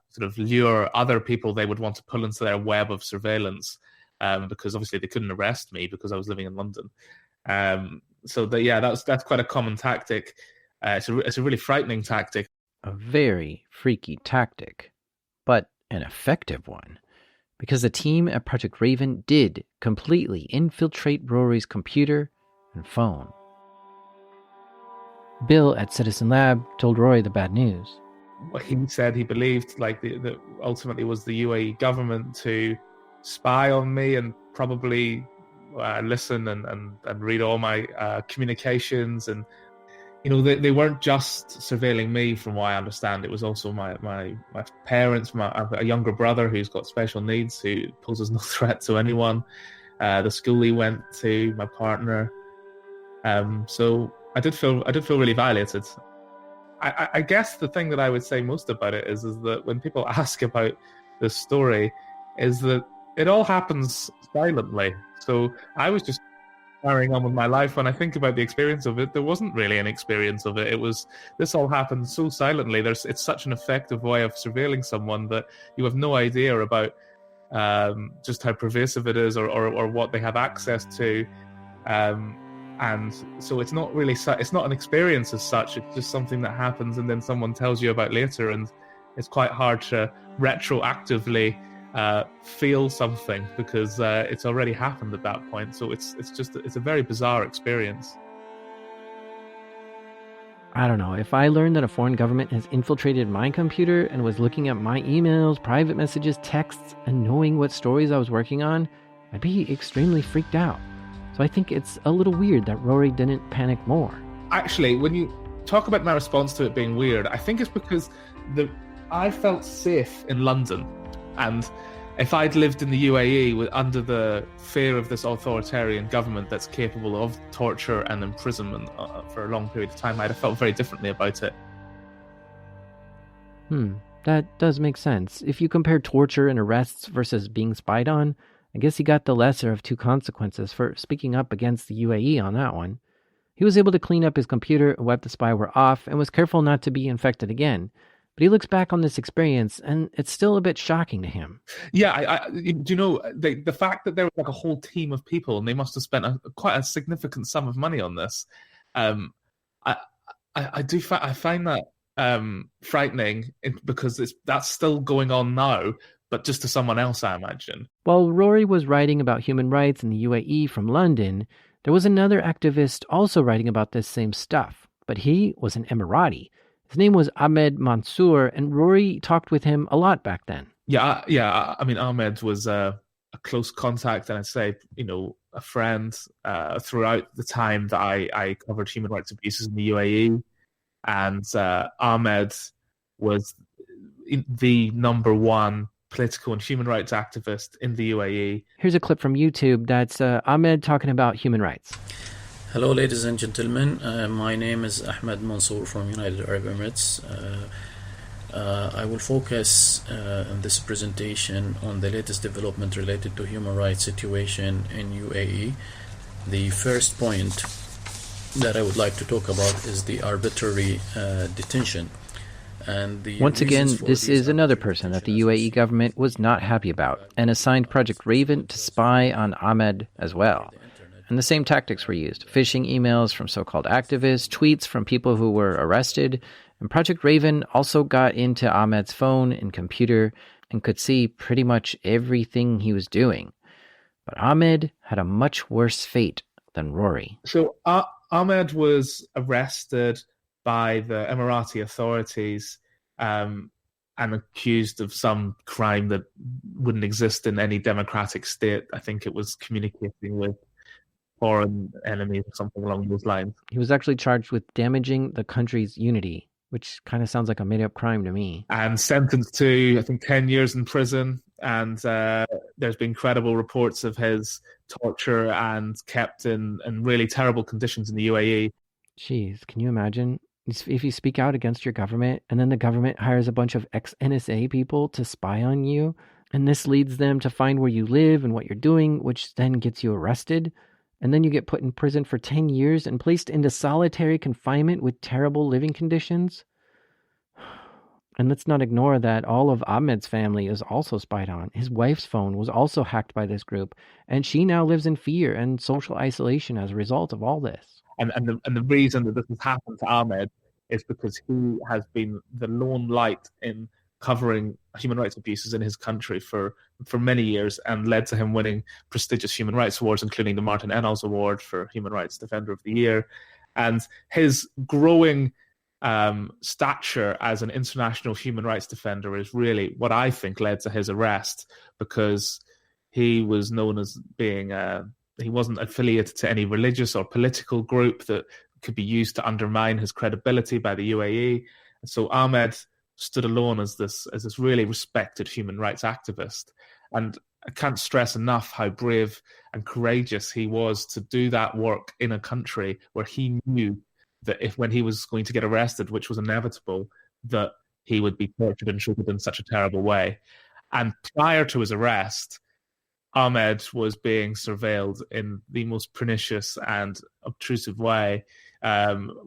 sort of lure other people they would want to pull into their web of surveillance. Because obviously they couldn't arrest me because I was living in London. That's quite a common tactic. It's a really frightening tactic.
A very freaky tactic, but an effective one. Because the team at Project Raven did completely infiltrate Rory's computer and phone. Bill at Citizen Lab told Rory the bad news.
What he said he believed, that ultimately was the UAE government to spy on me and probably listen and read all my communications. And they weren't just surveilling me, from what I understand. It was also my parents. I have a younger brother who's got special needs, who poses no threat to anyone. The school he went to, my partner. So I did feel really violated. I guess the thing that I would say most about it is that when people ask about this story, is that it all happens silently. So I was just carrying on with my life. When I think about the experience of it, there wasn't really an experience of it. This all happened so silently. It's such an effective way of surveilling someone that you have no idea about just how pervasive it is or what they have access to. And so it's not an experience as such. It's just something that happens and then someone tells you about later, and it's quite hard to retroactively feel something because it's already happened at that point. So it's a very bizarre experience.
I don't know. If I learned that a foreign government has infiltrated my computer and was looking at my emails, private messages, texts, and knowing what stories I was working on, I'd be extremely freaked out. So I think it's a little weird that Rory didn't panic more.
Actually, when you talk about my response to it being weird, I think it's because I felt safe in London. And if I'd lived in the UAE under the fear of this authoritarian government that's capable of torture and imprisonment for a long period of time, I'd have felt very differently about it.
That does make sense. If you compare torture and arrests versus being spied on, I guess he got the lesser of two consequences for speaking up against the UAE on that one. He was able to clean up his computer, wipe the spyware off, and was careful not to be infected again. But he looks back on this experience, and it's still a bit shocking to him.
Yeah, the fact that there was like a whole team of people, and they must have spent quite a significant sum of money on this. I find that frightening because that's still going on now, but just to someone else, I imagine.
While Rory was writing about human rights in the UAE from London, there was another activist also writing about this same stuff, but he was an Emirati. His name was Ahmed Mansour, and Rory talked with him a lot back then.
Yeah. I mean, Ahmed was a close contact, and I'd say, a friend throughout the time that I covered human rights abuses in the UAE. And Ahmed was the number one political and human rights activist in the UAE.
Here's a clip from YouTube that's Ahmed talking about human rights.
Hello, ladies and gentlemen. My name is Ahmed Mansour from United Arab Emirates. I will focus in this presentation on the latest development related to human rights situation in UAE. The first point that I would like to talk about is the arbitrary detention.
Once again, this is another person that the UAE government was not happy about and assigned Project Raven to spy on Ahmed as well. And the same tactics were used: phishing emails from so-called activists, tweets from people who were arrested, and Project Raven also got into Ahmed's phone and computer and could see pretty much everything he was doing. But Ahmed had a much worse fate than Rory.
So Ahmed was arrested by the Emirati authorities and accused of some crime that wouldn't exist in any democratic state. I think it was communicating with foreign enemies or something along those lines.
He was actually charged with damaging the country's unity, which kind of sounds like a made-up crime to me.
And sentenced to, I think, 10 years in prison. And there's been credible reports of his torture and kept in really terrible conditions in the UAE.
Jeez, can you imagine? If you speak out against your government, and then the government hires a bunch of ex-NSA people to spy on you, and this leads them to find where you live and what you're doing, which then gets you arrested. And then you get put in prison for 10 years and placed into solitary confinement with terrible living conditions. And let's not ignore that all of Ahmed's family is also spied on. His wife's phone was also hacked by this group, and she now lives in fear and social isolation as a result of all this.
And the reason that this has happened to Ahmed is because he has been the lone light in covering human rights abuses in his country for many years, and led to him winning prestigious human rights awards, including the Martin Ennals Award for Human Rights Defender of the Year. And his growing stature as an international human rights defender is really what I think led to his arrest, because he was known as being he wasn't affiliated to any religious or political group that could be used to undermine his credibility by the UAE. And so Ahmed stood alone as this really respected human rights activist. And I can't stress enough how brave and courageous he was to do that work in a country where he knew that when he was going to get arrested, which was inevitable, that he would be tortured and treated in such a terrible way. And prior to his arrest, Ahmed was being surveilled in the most pernicious and obtrusive way,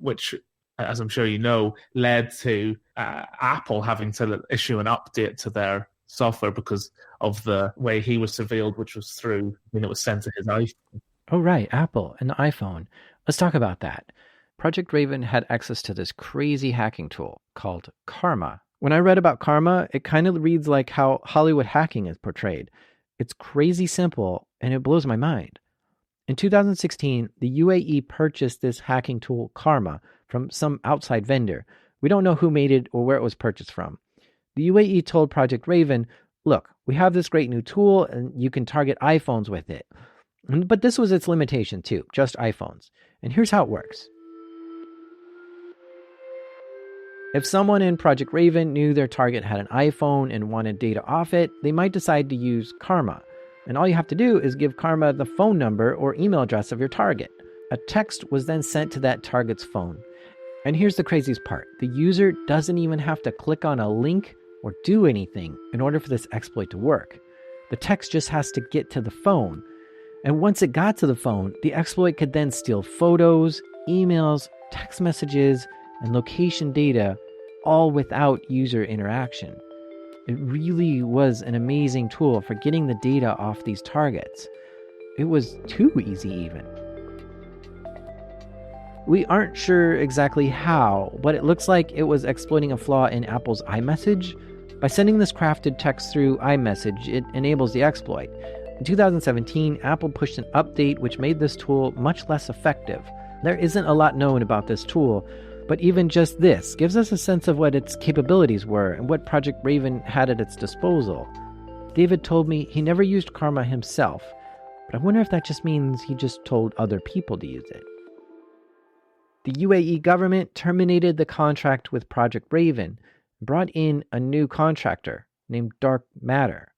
which, as I'm sure you know, led to Apple having to issue an update to their software because of the way he was surveilled, which was through when it was sent to his iPhone.
Oh, right, Apple and the iPhone. Let's talk about that. Project Raven had access to this crazy hacking tool called Karma. When I read about Karma, it kind of reads like how Hollywood hacking is portrayed. It's crazy simple, and it blows my mind. In 2016, the UAE purchased this hacking tool Karma from some outside vendor. We don't know who made it or where it was purchased from. The UAE told Project Raven, look, we have this great new tool, and you can target iPhones with it. But this was its limitation too, just iPhones. And here's how it works. If someone in Project Raven knew their target had an iPhone and wanted data off it, they might decide to use Karma. And all you have to do is give Karma the phone number or email address of your target. A text was then sent to that target's phone. And here's the craziest part. The user doesn't even have to click on a link or do anything in order for this exploit to work. The text just has to get to the phone. And once it got to the phone, the exploit could then steal photos, emails, text messages, and location data, all without user interaction. It really was an amazing tool for getting the data off these targets. It was too easy even. We aren't sure exactly how, but it looks like it was exploiting a flaw in Apple's iMessage. By sending this crafted text through iMessage, it enables the exploit. In 2017, Apple pushed an update which made this tool much less effective. There isn't a lot known about this tool, but even just this gives us a sense of what its capabilities were and what Project Raven had at its disposal. David told me he never used Karma himself, but I wonder if that just means he just told other people to use it. The UAE government terminated the contract with Project Raven and brought in a new contractor named Dark Matter.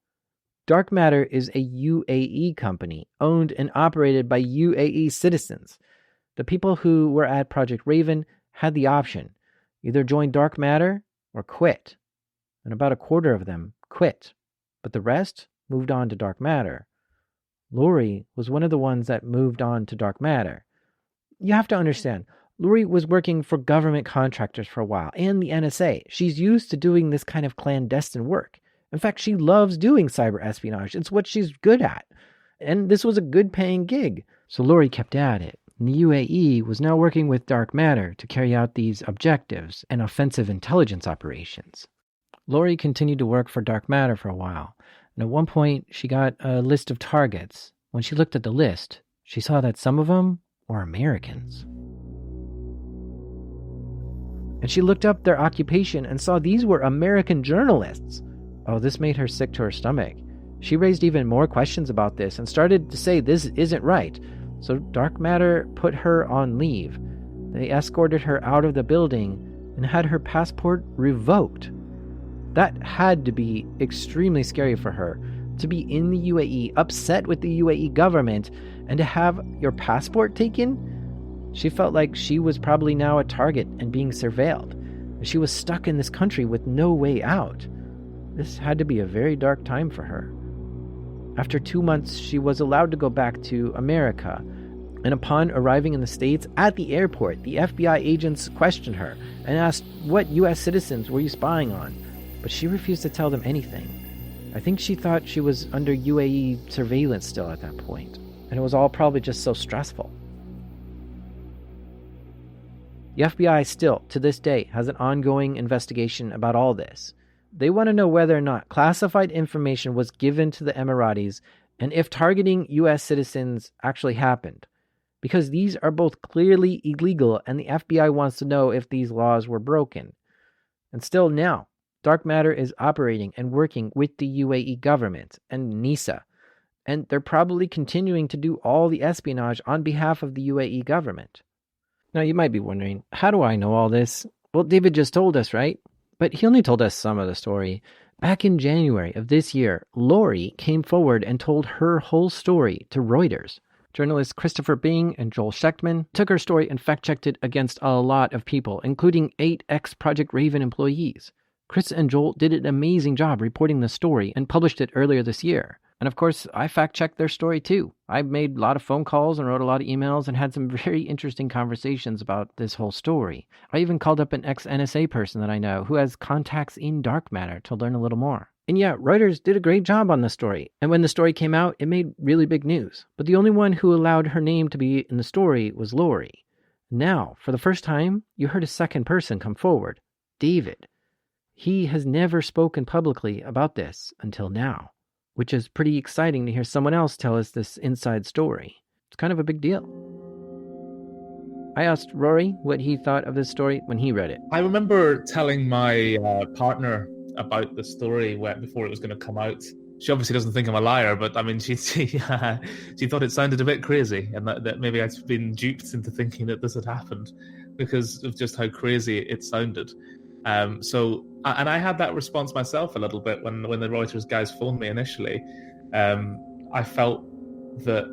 Dark Matter is a UAE company owned and operated by UAE citizens. The people who were at Project Raven had the option, either join Dark Matter or quit. And about a quarter of them quit, but the rest moved on to Dark Matter. Lori was one of the ones that moved on to Dark Matter. You have to understand, Lori was working for government contractors for a while and the NSA. She's used to doing this kind of clandestine work. In fact, she loves doing cyber espionage. It's what she's good at. And this was a good paying gig. So Lori kept at it. And the UAE was now working with Dark Matter to carry out these objectives and offensive intelligence operations. Lori continued to work for Dark Matter for a while. And at one point, she got a list of targets. When she looked at the list, she saw that some of them were Americans. And she looked up their occupation and saw these were American journalists. Oh, this made her sick to her stomach. She raised even more questions about this and started to say this isn't right. So Dark Matter put her on leave. They escorted her out of the building and had her passport revoked. That had to be extremely scary for her, to be in the UAE, upset with the UAE government, and to have your passport taken. She felt like she was probably now a target and being surveilled. She was stuck in this country with no way out. This had to be a very dark time for her. After 2 months, she was allowed to go back to America. And upon arriving in the States, at the airport, the FBI agents questioned her and asked, what U.S. citizens were you spying on? But she refused to tell them anything. I think she thought she was under UAE surveillance still at that point. And it was all probably just so stressful. The FBI still, to this day, has an ongoing investigation about all this. They want to know whether or not classified information was given to the Emiratis and if targeting U.S. citizens actually happened. Because these are both clearly illegal and the FBI wants to know if these laws were broken. And still now, Dark Matter is operating and working with the UAE government and NISA. And they're probably continuing to do all the espionage on behalf of the UAE government. Now, you might be wondering, how do I know all this? Well, David just told us, right? But he only told us some of the story. Back in January of this year, Lori came forward and told her whole story to Reuters. Journalists Christopher Bing and Joel Schechtman took her story and fact-checked it against a lot of people, including 8 ex-Project Raven employees. Chris and Joel did an amazing job reporting the story and published it earlier this year. And of course, I fact-checked their story too. I made a lot of phone calls and wrote a lot of emails and had some very interesting conversations about this whole story. I even called up an ex-NSA person that I know who has contacts in dark matter to learn a little more. And yeah, Reuters did a great job on the story. And when the story came out, it made really big news. But the only one who allowed her name to be in the story was Lori. Now, for the first time, you heard a second person come forward, David. He has never spoken publicly about this until now, which is pretty exciting to hear someone else tell us this inside story. It's kind of a big deal. I asked Rory what he thought of this story when he read it.
I remember telling my partner about the story before it was going to come out. She obviously doesn't think I'm a liar, but I mean, she thought it sounded a bit crazy, and that maybe I'd been duped into thinking that this had happened because of just how crazy it sounded. And I had that response myself a little bit when the Reuters guys phoned me initially. I felt that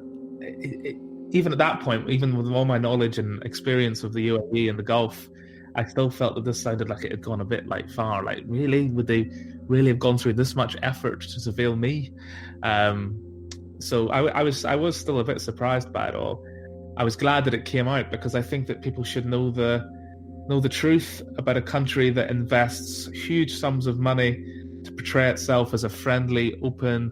even at that point, even with all my knowledge and experience of the UAE and the Gulf, I still felt that this sounded like it had gone a bit far. Like, really? Would they really have gone through this much effort to surveil me? So I was still a bit surprised by it all. I was glad that it came out because I think that people should know the truth about a country that invests huge sums of money to portray itself as a friendly, open,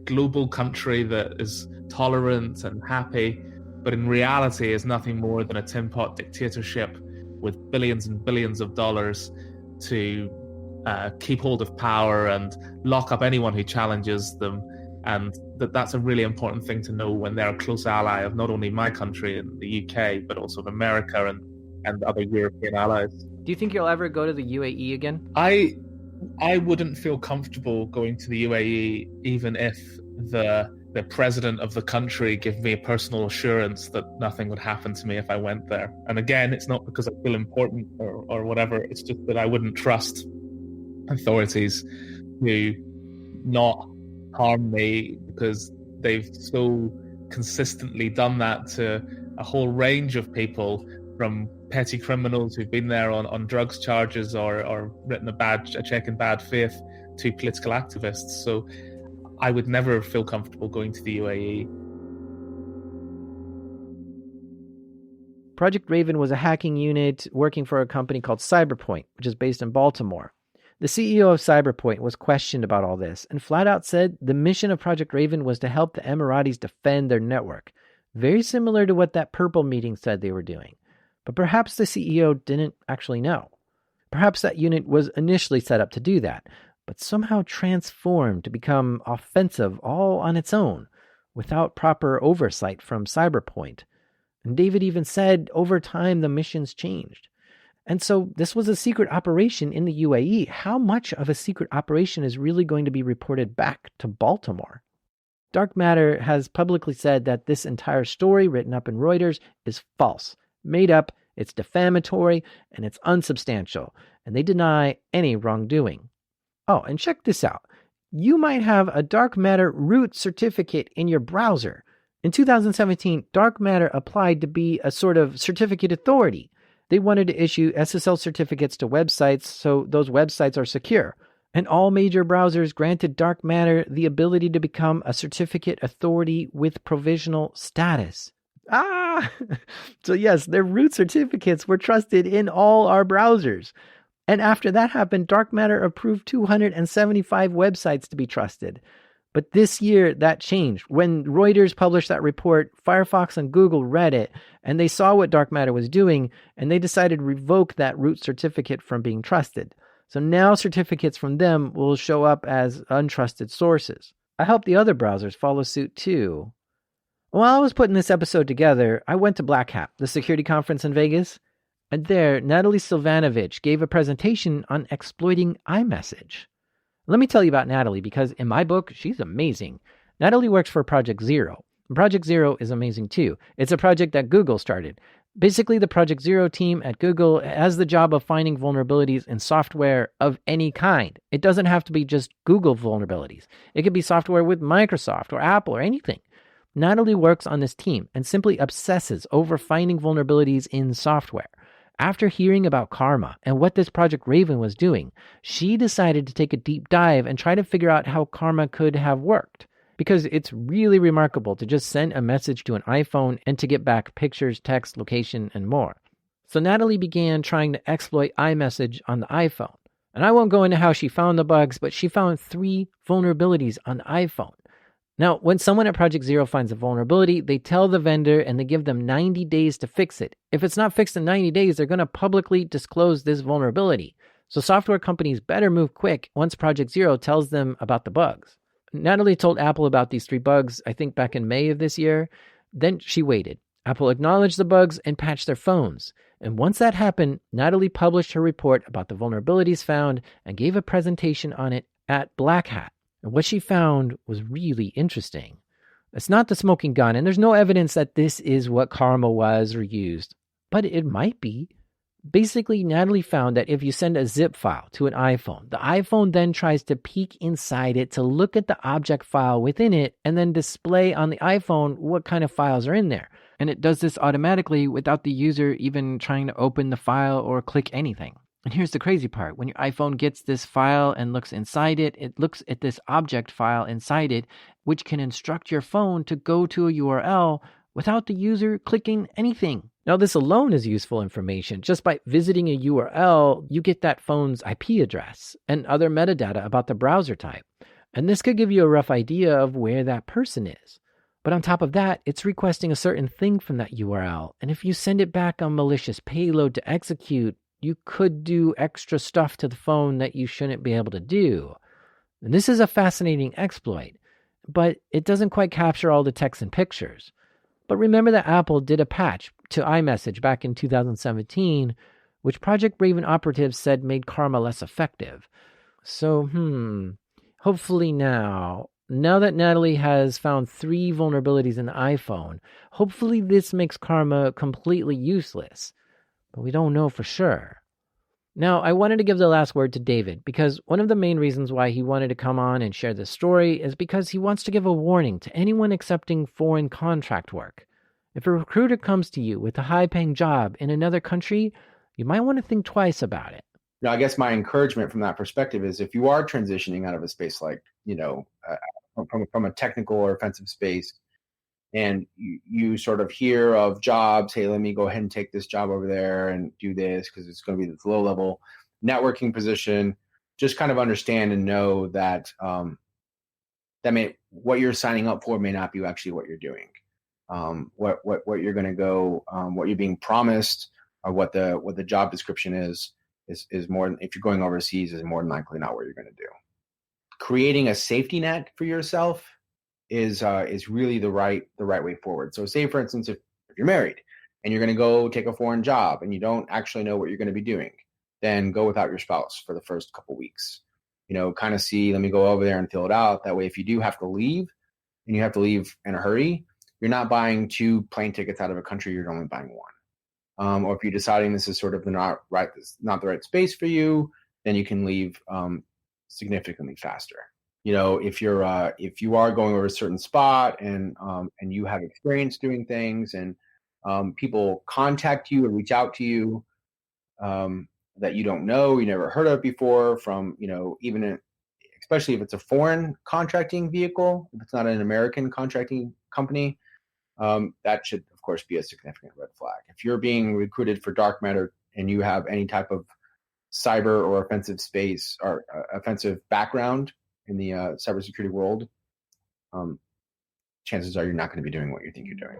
global country that is tolerant and happy, but in reality is nothing more than a tin pot dictatorship with billions and billions of dollars to keep hold of power and lock up anyone who challenges them. And that's a really important thing to know when they're a close ally of not only my country and the UK, but also of America and other European allies.
Do you think you'll ever go to the UAE again?
I wouldn't feel comfortable going to the UAE even if the president of the country gave me a personal assurance that nothing would happen to me if I went there. And again, it's not because I feel important or whatever, it's just that I wouldn't trust authorities to not harm me because they've so consistently done that to a whole range of people, from petty criminals who've been there on drugs charges or written a check in bad faith to political activists. So I would never feel comfortable going to the UAE.
Project Raven was a hacking unit working for a company called Cyberpoint, which is based in Baltimore. The CEO of Cyberpoint was questioned about all this and flat out said the mission of Project Raven was to help the Emiratis defend their network. Very similar to what that Purple meeting said they were doing. But perhaps the CEO didn't actually know. Perhaps that unit was initially set up to do that, but somehow transformed to become offensive all on its own, without proper oversight from Cyberpoint. And David even said over time the missions changed. And so this was a secret operation in the UAE. How much of a secret operation is really going to be reported back to Baltimore? Dark Matter has publicly said that this entire story written up in Reuters is false, made up, it's defamatory, and it's unsubstantial, and they deny any wrongdoing. Oh, and check this out. You might have a Dark Matter root certificate in your browser. In 2017, Dark Matter applied to be a sort of certificate authority. They wanted to issue SSL certificates to websites so those websites are secure. And all major browsers granted Dark Matter the ability to become a certificate authority with provisional status. So yes, their root certificates were trusted in all our browsers. And after that happened, Dark Matter approved 275 websites to be trusted. But this year, that changed. When Reuters published that report, Firefox and Google read it, and they saw what Dark Matter was doing, and they decided to revoke that root certificate from being trusted. So now certificates from them will show up as untrusted sources. I hope the other browsers follow suit too. While I was putting this episode together, I went to Black Hat, the security conference in Vegas. And there, Natalie Silvanovich gave a presentation on exploiting iMessage. Let me tell you about Natalie, because in my book, she's amazing. Natalie works for Project Zero, Project Zero is amazing too. It's a project that Google started. Basically, the Project Zero team at Google has the job of finding vulnerabilities in software of any kind. It doesn't have to be just Google vulnerabilities. It could be software with Microsoft or Apple or anything. Natalie works on this team and simply obsesses over finding vulnerabilities in software. After hearing about Karma and what this Project Raven was doing, she decided to take a deep dive and try to figure out how Karma could have worked. Because it's really remarkable to just send a message to an iPhone and to get back pictures, text, location, and more. So Natalie began trying to exploit iMessage on the iPhone. And I won't go into how she found the bugs, but she found 3 vulnerabilities on the iPhone. Now, when someone at Project Zero finds a vulnerability, they tell the vendor and they give them 90 days to fix it. If it's not fixed in 90 days, they're going to publicly disclose this vulnerability. So software companies better move quick once Project Zero tells them about the bugs. Natalie told Apple about these 3 bugs, I think back in May of this year. Then she waited. Apple acknowledged the bugs and patched their phones. And once that happened, Natalie published her report about the vulnerabilities found and gave a presentation on it at Black Hat. And what she found was really interesting. It's not the smoking gun, and there's no evidence that this is what Karma was or used. But it might be. Basically, Natalie found that if you send a zip file to an iPhone, the iPhone then tries to peek inside it to look at the object file within it and then display on the iPhone what kind of files are in there. And it does this automatically without the user even trying to open the file or click anything. And here's the crazy part. When your iPhone gets this file and looks inside it, it looks at this object file inside it, which can instruct your phone to go to a URL without the user clicking anything. Now, this alone is useful information. Just by visiting a URL, you get that phone's IP address and other metadata about the browser type. And this could give you a rough idea of where that person is. But on top of that, it's requesting a certain thing from that URL. And if you send it back a malicious payload to execute, you could do extra stuff to the phone that you shouldn't be able to do. And this is a fascinating exploit, but it doesn't quite capture all the text and pictures. But remember that Apple did a patch to iMessage back in 2017, which Project Raven operatives said made Karma less effective. So, hopefully now that Natalie has found 3 vulnerabilities in the iPhone, hopefully this makes Karma completely useless. But we don't know for sure. Now, I wanted to give the last word to David, because one of the main reasons why he wanted to come on and share this story is because he wants to give a warning to anyone accepting foreign contract work. If a recruiter comes to you with a high-paying job in another country, you might want to think twice about it.
Now, I guess my encouragement from that perspective is if you are transitioning out of a space like, from a technical or offensive space, and you sort of hear of jobs, hey, let me go ahead and take this job over there and do this because it's going to be this low-level networking position, just kind of understand and know that what you're signing up for may not be actually what you're doing. What you're going to go, what you're being promised, or what the job description is more, if you're going overseas, is more than likely not what you're going to do. Creating a safety net for yourself is really the right way forward. So say, for instance, if you're married and you're going to go take a foreign job and you don't actually know what you're going to be doing, then go without your spouse for the first couple weeks. Kind of see, let me go over there and fill it out. That way, if you do have to leave and you have to leave in a hurry, you're not buying 2 plane tickets out of a country, you're only buying 1. Or if you're deciding this is sort of not the right space for you, then you can leave significantly faster. If you are going over a certain spot and you have experience doing things and people contact you or reach out to you that you don't know, you never heard of before, from especially if it's a foreign contracting vehicle, if it's not an American contracting company, that should of course be a significant red flag. If you're being recruited for dark matter and you have any type of cyber or offensive space or offensive background in the cybersecurity world, chances are you're not going to be doing what you think you're doing.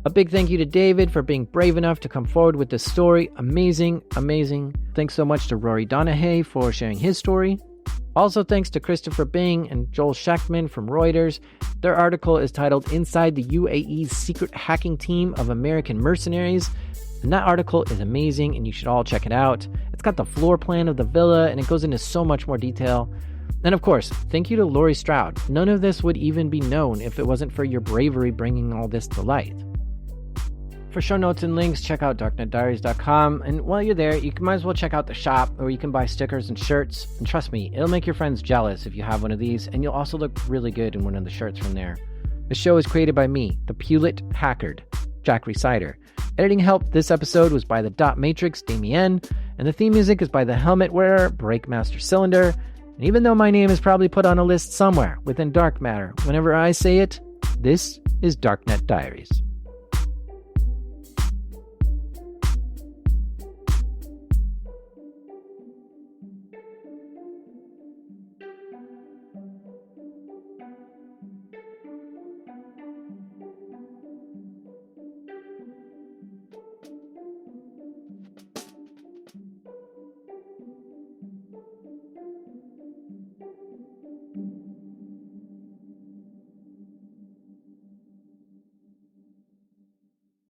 A big thank you to David for being brave enough to come forward with this story. Amazing, amazing. Thanks so much to Rory Donahue for sharing his story. Also, thanks to Christopher Bing and Joel Schechtman from Reuters. Their article is titled Inside the UAE's Secret Hacking Team of American Mercenaries. And that article is amazing, and you should all check it out. It's got the floor plan of the villa, and it goes into so much more detail. And of course, thank you to Laurie Stroud. None of this would even be known if it wasn't for your bravery bringing all this to light. For show notes and links, check out darknetdiaries.com. And while you're there, you might as well check out the shop where you can buy stickers and shirts. And trust me, it'll make your friends jealous if you have one of these, and you'll also look really good in one of the shirts from there. The show is created by me, the Pewlet Hackard, Jack Resider. Editing help this episode was by the Dot Matrix, Damien, and the theme music is by the Helmet Wearer, Breakmaster Cylinder. And even though my name is probably put on a list somewhere within Dark Matter, whenever I say it, this is Darknet Diaries.